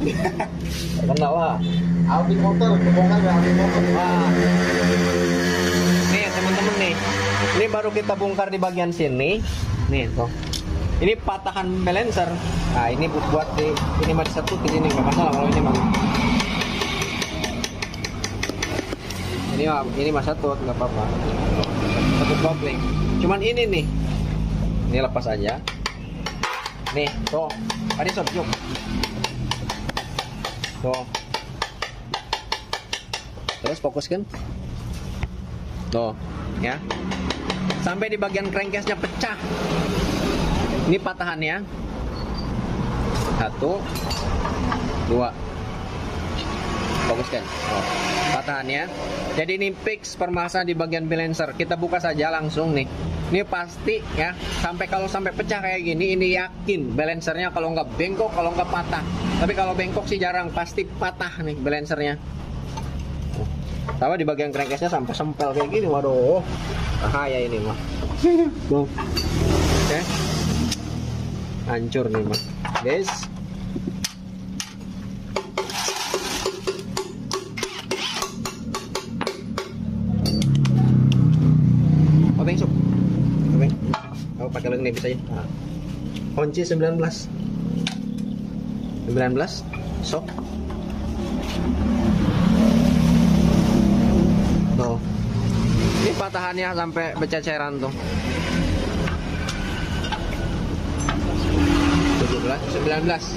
A: Kenal lah.
C: Api motor, kebongkar api motor.
A: Wah. Nih teman-teman nih. Ini baru kita bongkar di bagian sini. Nih tuh. Ini patahan balancer. Nah ini buat di ini mah satu di sini nggak masalah kalau ini mah. Ini mah satu nggak apa-apa. Satu kopling. Cuman ini nih. Ini lepas aja. Nih tuh. Tadi sob yuk. Tuh. Terus fokuskan. Tuh, ya. Sampai di bagian crankcase-nya pecah. Ini patahannya. 1 2. Fokuskan. Tuh, patahannya. Jadi ini fix permasalahan di bagian balancer. Kita buka saja langsung nih. Ini pasti ya, sampai pecah kayak gini, ini yakin balancernya kalau nggak bengkok, kalau nggak patah. Tapi kalau bengkok sih jarang, pasti patah nih balancernya. Sama di bagian crankcase-nya sampai sempel kayak gini, waduh, bahaya ini mah. Tuh, oke, hancur nih mah, guys. Obeng sob. Oh, pakai lagi nih bisa ya. Nah. Kunci 19. 19 sok. Tuh. Ini patahannya sampai bececeran tuh. 17, 19.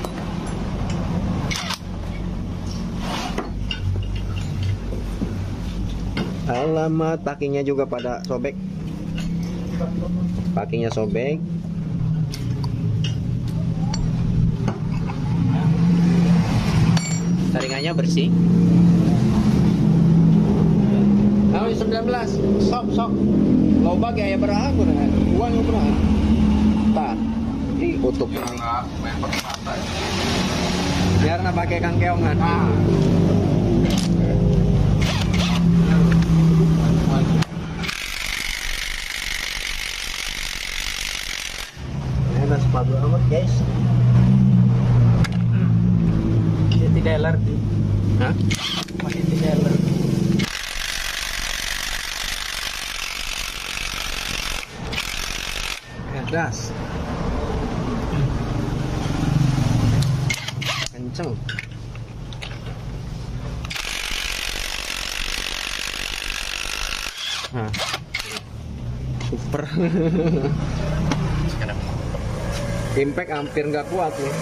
A: Alamat, pakinya juga pada sobek. Pakinya sobek. Saringannya bersih. Nah, 19. Sok. Loba gaya beraha kunaon? Uang beraha. Tah. Ih, utup.
B: Enggak main pakai mata.
A: Biar na pakai kangkeongan. Ini sepatu amat guys.
C: Dia tidak alergi.
A: Hah?
C: Masih tidak alergi.
A: Gas. Kenceng. Nah. Super. Impact hampir nggak kuat nih.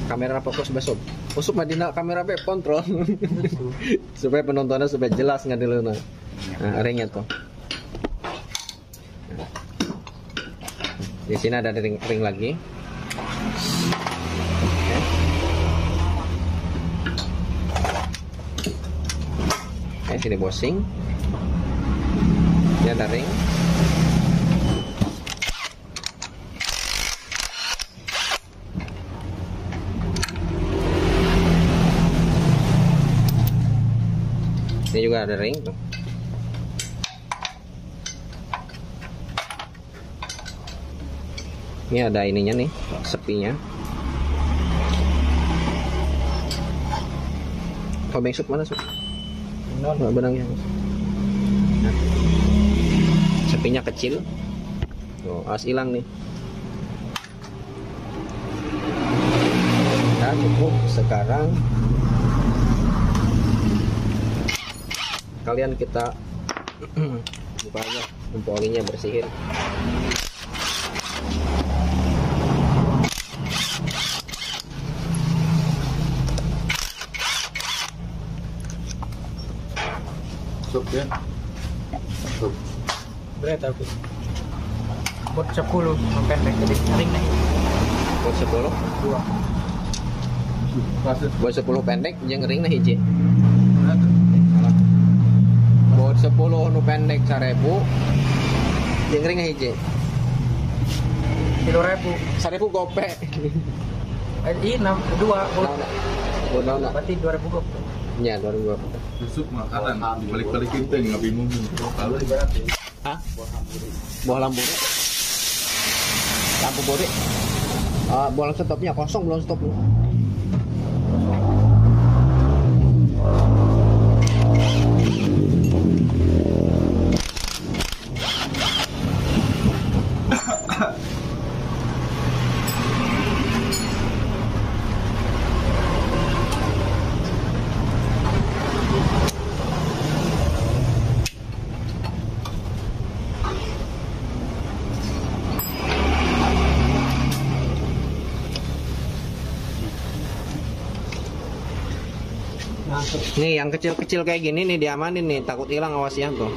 A: Kamera fokus besok. Usuk madina kamera be kontrol. Supaya penontonnya supaya jelas nggak dulu nah. Nah, ringnya tuh. Di sini ada ring lagi. Sini bosing. Ini ada ring. Ini juga ada ring tuh. Ini ada ininya nih, sepinya. Obeng sup mana sup? Nggak benangnya. Nah. Sepinya kecil. Tuh, awas hilang nih. Nah, cukup sekarang. Kalian kita buka aja, olinya bersihin.
C: Sup ya. Sup.
B: Berat aku. Buat 10 pendek jadi ring nih.
A: Buat 10.
C: Dua. Masuk.
A: Buat 10 pendek jeung ring na hiji. Buat 10 nu pendek 1000 jeung ring na hiji.
B: 3.000.
A: 1000 gope.
B: Ini 2.
A: Naona.
B: Berarti 2.000 gope.
A: Nya 2000 gope.
C: Besok makanan dibalik-balikin teh nggak bingung. Kalau
A: Hah? Buah lamburi. Lampu bodi. Bola stopnya kosong, belum stop. Nih yang kecil-kecil kayak gini nih diamanin nih, takut hilang, awas ya tuh.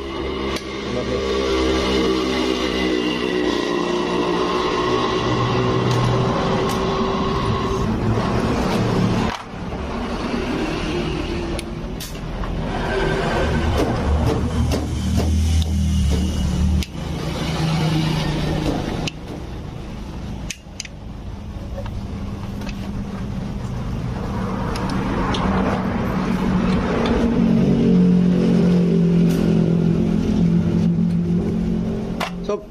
A: Sob,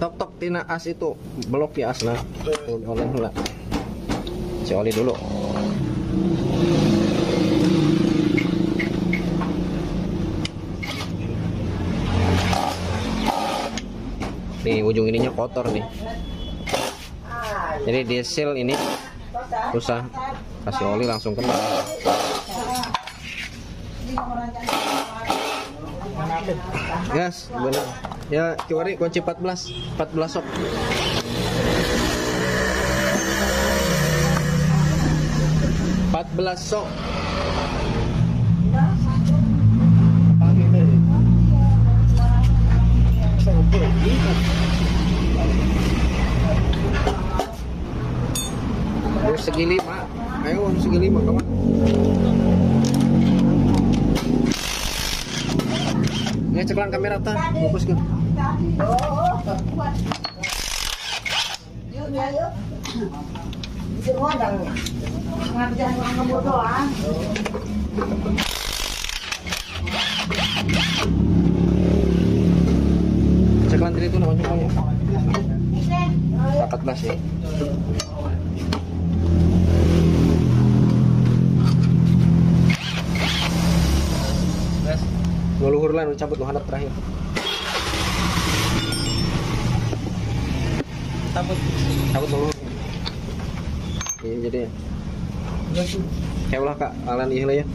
A: tok tina as itu blok ya asna. Oleh heula. Si oli dulu. Nih ujung ininya kotor nih. Jadi diesel ini susah, kasih oli langsung kena. Gas, benar. Ya, kiwari kunci 14 sob. 14 sok. Ayo segi 5. Ayo segi 5 kawan. Ini ceklan kamera ta, fokus ke. Ceklan tadi itu namanya punya. 14 ya. Ngeluhur lah, cabut lu handap terakhir. Cabut ngeluhur. Iya jadi ya. Ya ulah kak, alan iya lah ya.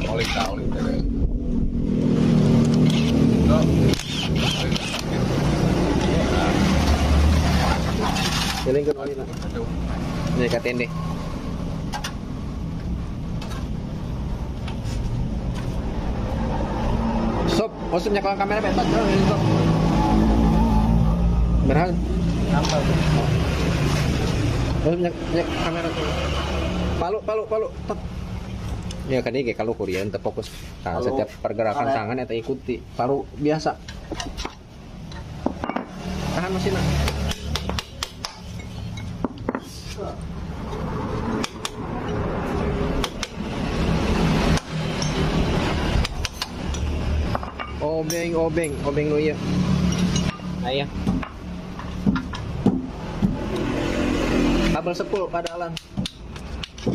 C: oli teh.
A: Jalan ke oli lah. Ini katen deh. Sob, maksudnya kalau kamera pentas dong ini sob. Berhal.
B: Nambah.
A: Maksudnya kamera tuh. Palu. Tok. Ya kan ini kalau Korean terfokus. Nah, setiap pergerakan tangan eta ikuti. Palu biasa. Tahan mesinnya. Obeng lu ya. Ayah. Kabel sepul pada alan.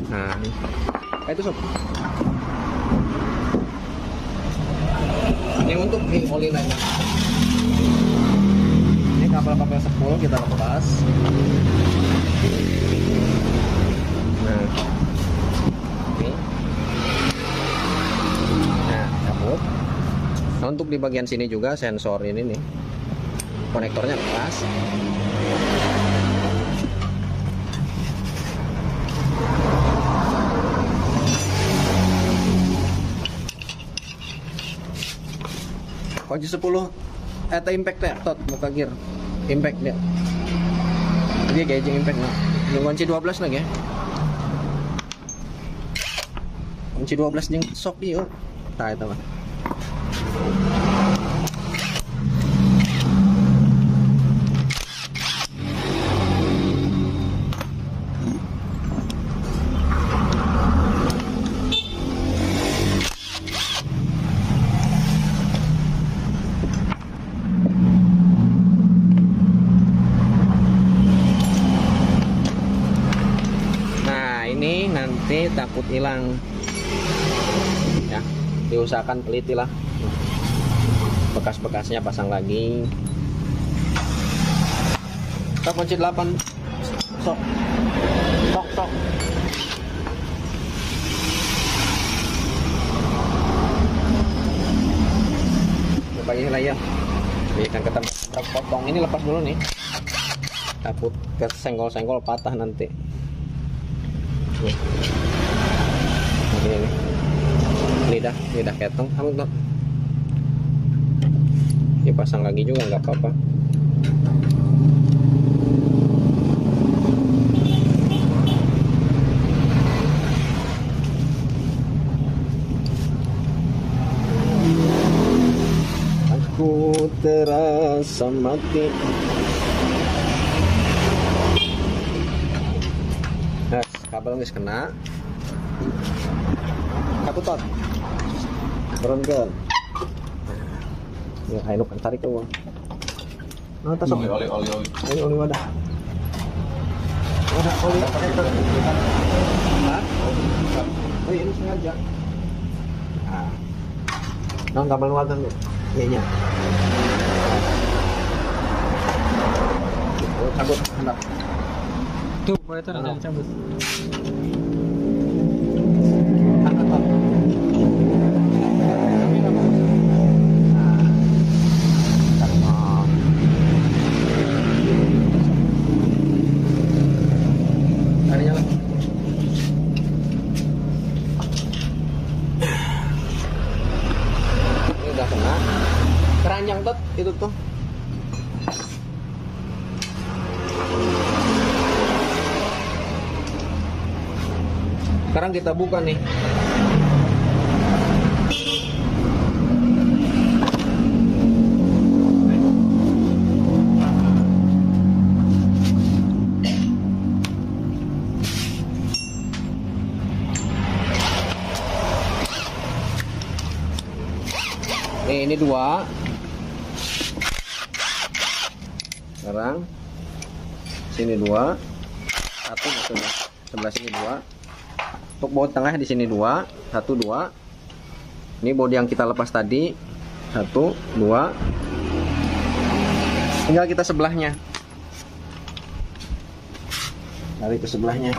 A: Nah, ini. Itu sob. Ini untuk oli lainnya. Ini kabel sepul kita lepas. Nah. Oke. Nah, cabut. Nah, untuk di bagian sini juga sensor ini nih, konektornya lepas. Kunci 10 eta impact teh tot muka gear impact dia. Dia gaijing impact nah. kunci 12 lagi ya. Kunci 12 jeung sok ieu. Tah eta mah. Ini nanti takut hilang ya, diusahakan teliti lah, bekas-bekasnya pasang lagi. Kita kunci 8 sok bagi lah ya, biarkan kita potong ini, lepas dulu nih, takut kesenggol-senggol patah nanti. Ini lidah ketong, kamu tuh dipasang lagi juga nggak apa-apa. Aku terasa mati. Nah, kabel nggak kena. Takut tot. Beronkan. Ya, ayo kan tarik ke uang. Nah, tas oli. Ini oli wadah. Wadah oli. Hah? Oh, ini sengaja. Nah, kabel wadah nih. Iya. Oh, cabut hendak.
D: Tuh, itu udah dicabut.
A: Angkat tot. Keranjang tot itu tuh. Sekarang kita buka nih. Ini 2. Sekarang sini 2, 1 maksudnya, sebelah sini 2. Untuk baut tengah di sini 2, 1 2. Ini baut yang kita lepas tadi, 1 2. Tinggal kita sebelahnya, tarik ke sebelahnya.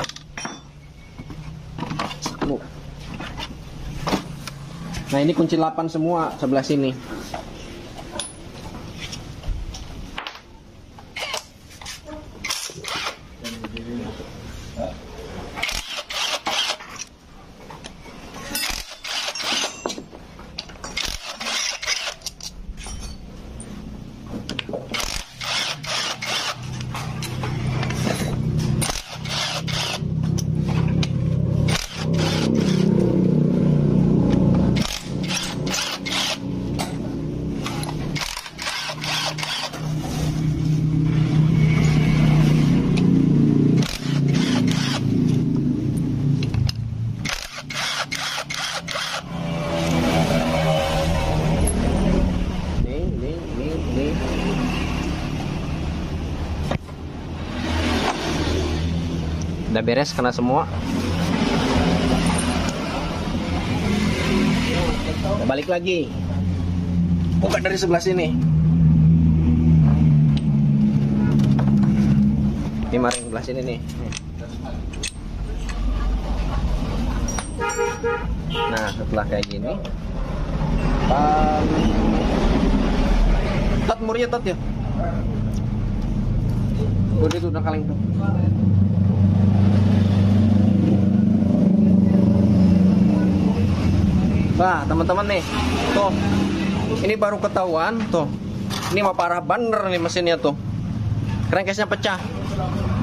A: Nah, ini kunci 8 semua sebelah sini. Udah beres kena semua. Udah balik lagi. Buka dari sebelah sini. Ini maring sebelah sini nih. Nah, setelah kayak gini, tot murnya tot ya. Udah itu udah kaleng tuh. Nah, teman-teman nih, tuh, ini baru ketahuan tuh. Ini mah parah bener nih mesinnya tuh. Crankcase-nya pecah.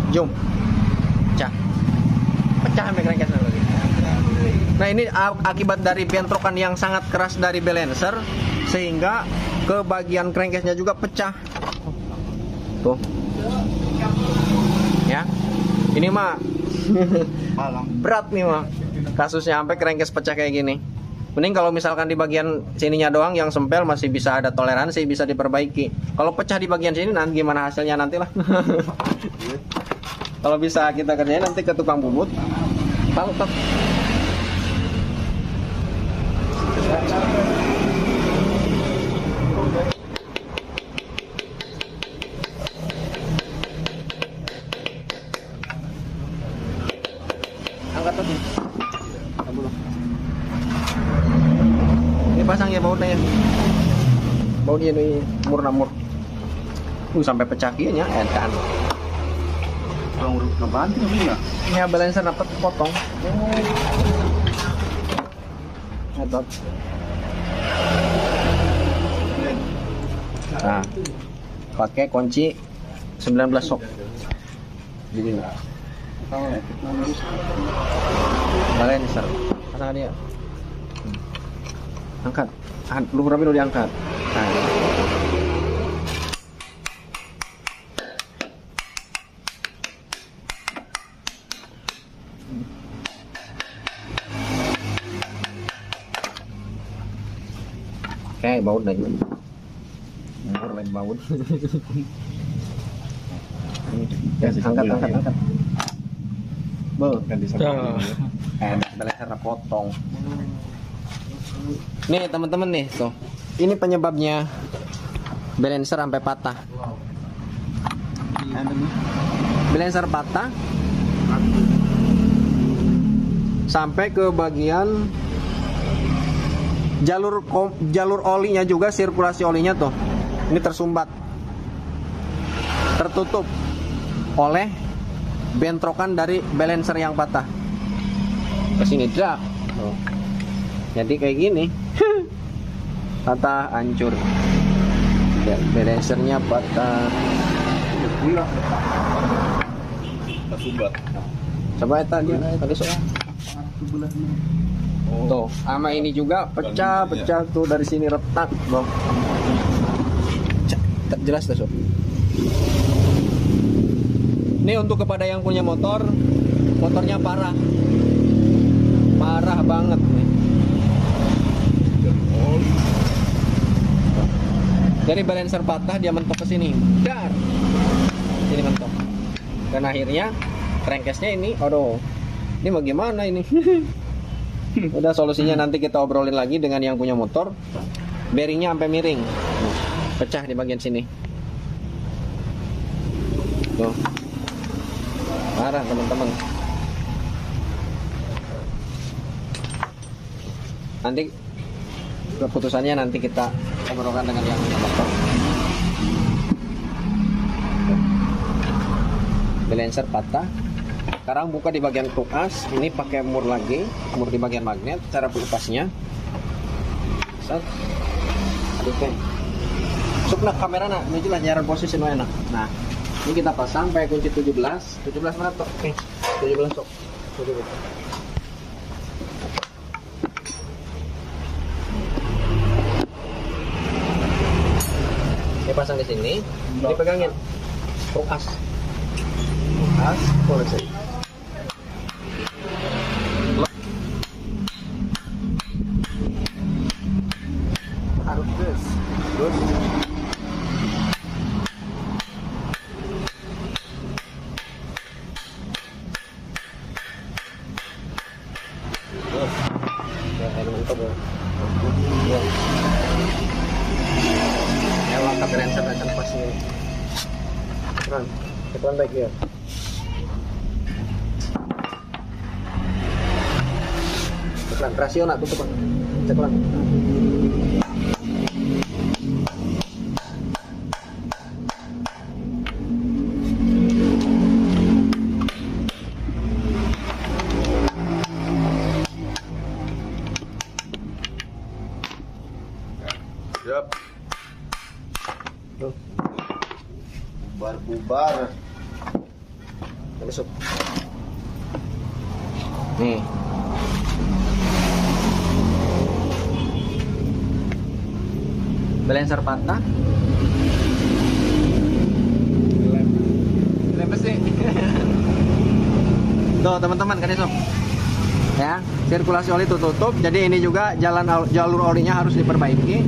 A: Jom. sampai crankcase lagi. Nah ini akibat dari bentrokan yang sangat keras dari balancer sehingga ke bagian crankcase-nya juga pecah. Tuh. Ya. Ini mah berat nih mah. Kasusnya sampai crankcase pecah kayak gini. Mending kalau misalkan di bagian sininya doang yang sempel masih bisa ada toleransi, bisa diperbaiki. Kalau pecah di bagian sini nanti gimana hasilnya nantilah. Kalau bisa kita kerjain nanti ke tukang bubut. Tahu tak? Angkat tadi. Ini pasang ya bautnya ya. Bautnya ini mur-namur. Sampai pecah kieunya edan.
C: Orang urut ngebanting enggak?
A: Ya balancer dapat potong. Hetot. Nah, pakai kunci 19 sok. Jadi balancer. Pasang dia. Angkat. Lu berapa dulu diangkat. Nah. Oke, baut lagi. Baut lagi baut. Angkat. Ganti sama. Balancer potong. Nih teman-teman nih, tuh. Ini penyebabnya balancer sampai patah. Balancer patah sampai ke bagian jalur olinya juga, sirkulasi olinya tuh ini tersumbat, tertutup oleh bentrokan dari balancer yang patah. Kesini drak, jadi kayak gini. Patah, hancur ya, balancernya patah.
C: Tersumbat.
A: Coba eta dia tadi soal. Tuh, sama ini juga pecah tuh dari sini retak, Bang. Jelas tuh, Sob. Ini untuk kepada yang punya motor, motornya parah. Parah banget nih. Dari balancer patah dia mentok ke sini. Dar. Sini mentok. Dan akhirnya crankcase-nya ini, aduh. Ini bagaimana ini? Udah, solusinya nanti kita obrolin lagi dengan yang punya motor. Bearingnya sampai miring, pecah di bagian sini. Tuh, parah teman-teman. Nanti keputusannya nanti kita obrolkan dengan yang punya motor. Balancer patah. Sekarang buka di bagian tuas, ini pakai mur lagi, mur di bagian magnet. Cara pelupasnya, set, oke. Supna kamera nak, ini jelas jarak posisi enak. Nah, ini kita pasang pakai kunci 17 mana tuh? Oke, 17 sok. 17. Ini pasang di sini, dipegangin. Tuas, polisi. Cepetan baik ya. Cepetan, rasio nak tutup. Cepetan.
C: Siap. Bubar.
A: Masuk. Nih. Balancer patah. Lem besi. Tuh teman-teman kan sob. Ya, sirkulasi oli tutup. Jadi ini juga jalur olinya harus diperbaiki.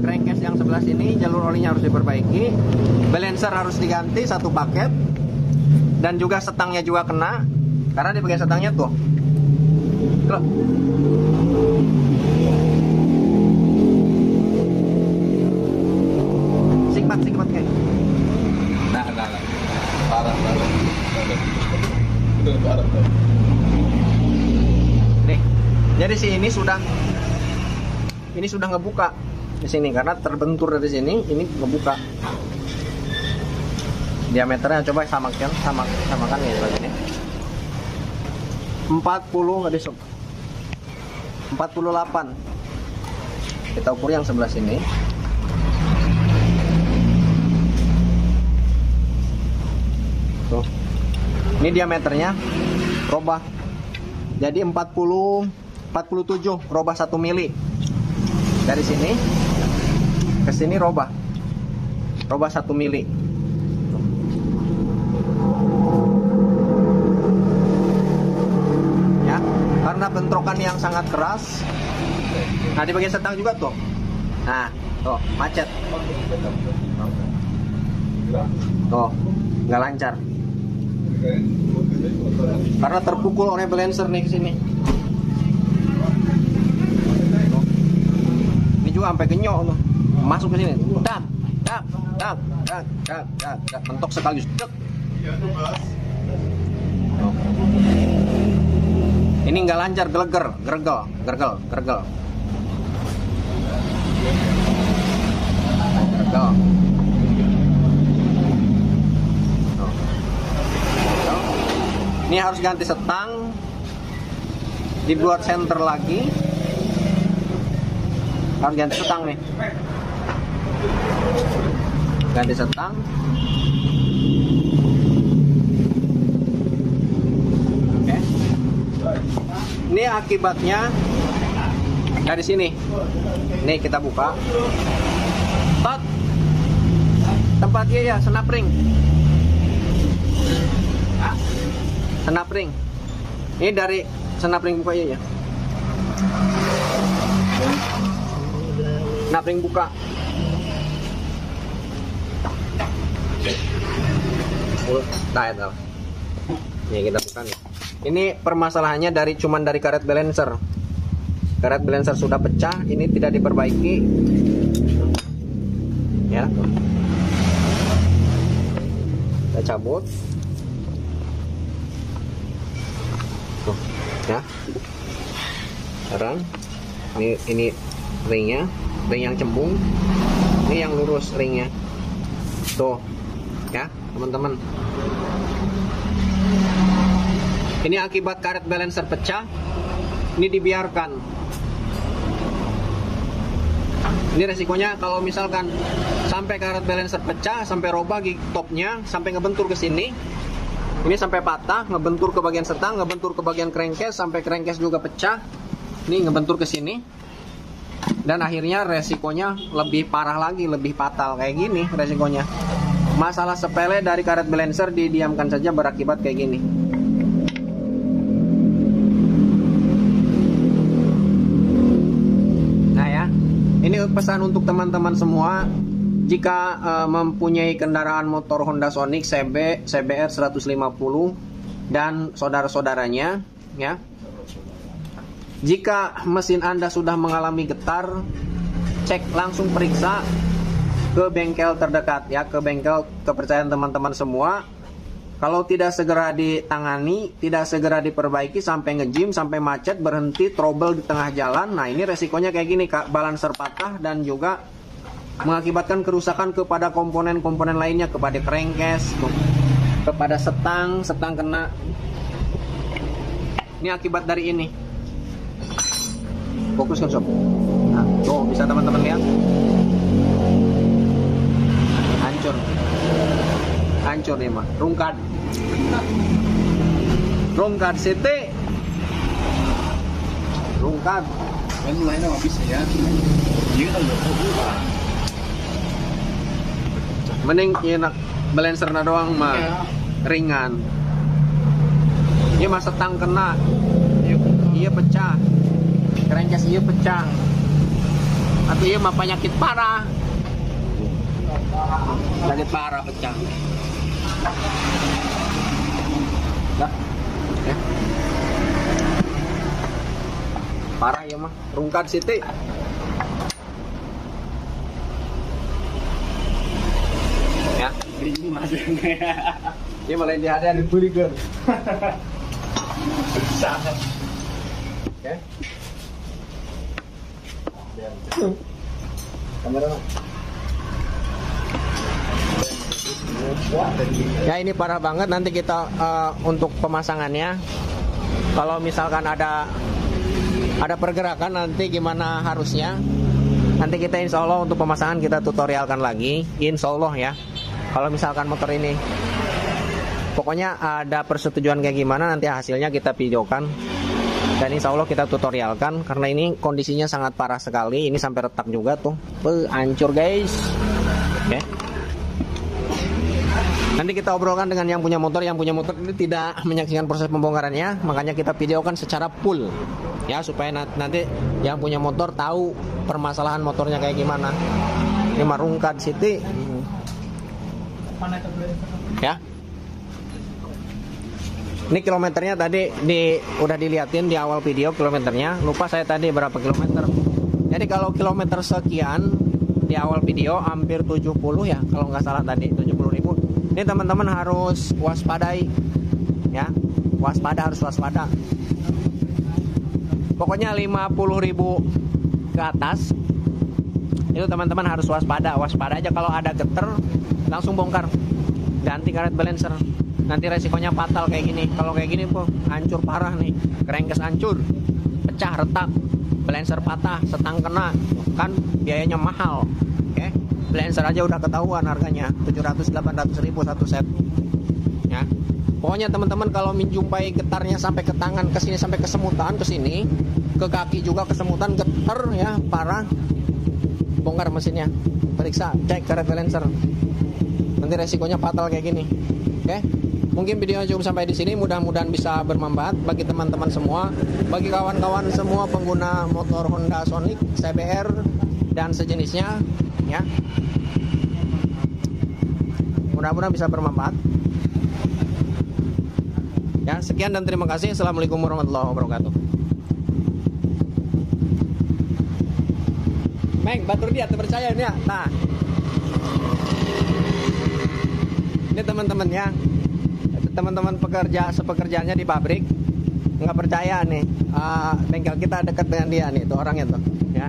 A: Crankcase yang sebelah sini jalur olinya harus diperbaiki. Balancer harus diganti satu paket. Dan juga setangnya juga kena. Karena di bagian setangnya tuh. Tuh. Sikmat kayak.
C: Nah. Parah. Itu parah.
A: Nih. Jadi si ini sudah ngebuka di sini karena terbentur dari sini, ini ngebuka. Diameternya coba samakan ya begini. 40 nggak disub. 48. Kita ukur yang sebelah sini. Tuh. Ini diameternya robah. Jadi 47 robah 1 mili. Dari sini ke sini robah 1 mili. Ya, karena bentrokan yang sangat keras. Nah, di bagian setang juga tuh. Nah, tuh macet. Tuh, nggak lancar. Karena terpukul oleh balancer nih ke sini. Ini juga sampai kenyok tuh. Masuk ke sini. Tak. Mentok sekali. Ini nggak lancar, gergel. Ini harus ganti setang, dibuat center lagi. Harus ganti setang nih. Ganti setang. Oke. Ini akibatnya dari sini. Nih kita buka. Tot. Tempatnya ya senap ring. Senap ring. Ini dari senap ring buka ya. Senap ring buka. Nih kita buka nih. Ini permasalahannya cuman dari karet balancer. Karet balancer sudah pecah, ini tidak diperbaiki. Ya. Kita cabut. Tuh, ya. Sekarang ini ringnya, ring yang cembung. Ini yang lurus ringnya. Tuh. Ya, teman-teman. Ini akibat karet balancer pecah. Ini dibiarkan. Ini resikonya kalau misalkan sampai karet balancer pecah, sampai robah gig topnya, sampai ngebentur ke sini. Ini sampai patah, ngebentur ke bagian setang, ngebentur ke bagian crankcase, sampai crankcase juga pecah. Ini ngebentur ke sini. Dan akhirnya resikonya lebih parah lagi, lebih fatal kayak gini resikonya. Masalah sepele dari karet balancer didiamkan saja berakibat kayak gini. Nah ya, ini pesan untuk teman-teman semua. Jika mempunyai kendaraan motor Honda Sonic CBR 150 dan saudara-saudaranya, ya. Jika mesin Anda sudah mengalami getar, cek langsung periksa ke bengkel terdekat, ya, ke bengkel kepercayaan teman-teman semua. Kalau tidak segera ditangani, tidak segera diperbaiki sampai ngejim, sampai macet, berhenti, trouble di tengah jalan. Nah, ini resikonya kayak gini, Kak. Balancer patah dan juga mengakibatkan kerusakan kepada komponen-komponen lainnya, kepada crankcase, kepada setang kena. Ini akibat dari ini. Fokus kan sob. Nah, tuh bisa teman-teman lihat. Hancur nih mah, rungkad. Rungkad CT rungkat.
C: Kan mulainya nggak bisa ya. Iya kan udah berubah.
A: Mending enak balancerna doang mah
C: Iya.
A: ringan. Iya mah setang kena, iya pecah. Kerencas iya pecah. Atau iya mah penyakit parah. Penyakit parah pecah. Dah. Ya. Parah ya mah, rungkat Siti. Ya.
C: Ini masih.
A: Dia malah dia ada di burger.
C: Bisa.
A: Oke. Kamera. Ya ini parah banget nanti kita untuk pemasangannya. Kalau misalkan ada pergerakan nanti gimana harusnya. Nanti kita insya Allah untuk pemasangan kita tutorialkan lagi. Insya Allah ya. Kalau misalkan motor ini pokoknya ada persetujuan kayak gimana nanti hasilnya kita videokan. Dan insya Allah kita tutorialkan. Karena ini kondisinya sangat parah sekali. Ini sampai retak juga tuh. Hancur guys. Oke. Nanti kita obrolkan dengan yang punya motor. Yang punya motor ini tidak menyaksikan proses pembongkarannya. Makanya kita videokan secara full. Ya supaya nanti yang punya motor tahu permasalahan motornya kayak gimana. Ini marungkat Siti. Ya. Ini kilometernya tadi udah diliatin di awal video kilometernya. Lupa saya tadi berapa kilometer. Jadi kalau kilometer sekian di awal video hampir 70 ya. Kalau nggak salah tadi 70.000. Ini teman-teman harus waspadai. Ya. Harus waspada. Pokoknya 50.000 ke atas. Itu teman-teman harus waspada. Waspada aja kalau ada geter langsung bongkar. Ganti karet balancer. Nanti resikonya fatal kayak gini. Kalau kayak gini po, hancur parah nih. Kerenkes hancur, pecah, retak, balancer patah, setang kena, kan biayanya mahal. Oke, balancer aja udah ketahuan harganya 700-800 ribu satu set. Ya, pokoknya teman-teman kalau menjumpai getarnya sampai ke tangan, ke sini sampai kesemutan, ke sini, ke kaki juga kesemutan, getar ya parah. Bongkar mesinnya, periksa, cek karet balancer. Nanti resikonya fatal kayak gini. Oke. Mungkin videonya cukup sampai di sini. Mudah-mudahan bisa bermanfaat bagi teman-teman semua, bagi kawan-kawan semua pengguna motor Honda Sonic, CBR dan sejenisnya, ya. Mudah-mudahan bisa bermanfaat. Ya, sekian dan terima kasih. Assalamualaikum warahmatullahi wabarakatuh. Meng, batur dia terpercaya ini ya. Nah, ini teman-temannya. Teman-teman sepekerjaannya di pabrik nggak percaya nih, bengkel kita dekat dengan dia nih, tuh orangnya tuh, ya.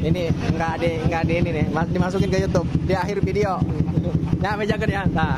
A: Ini nggak di ini nih, dimasukin ke YouTube di akhir video. Ya, meja kerja. Nah.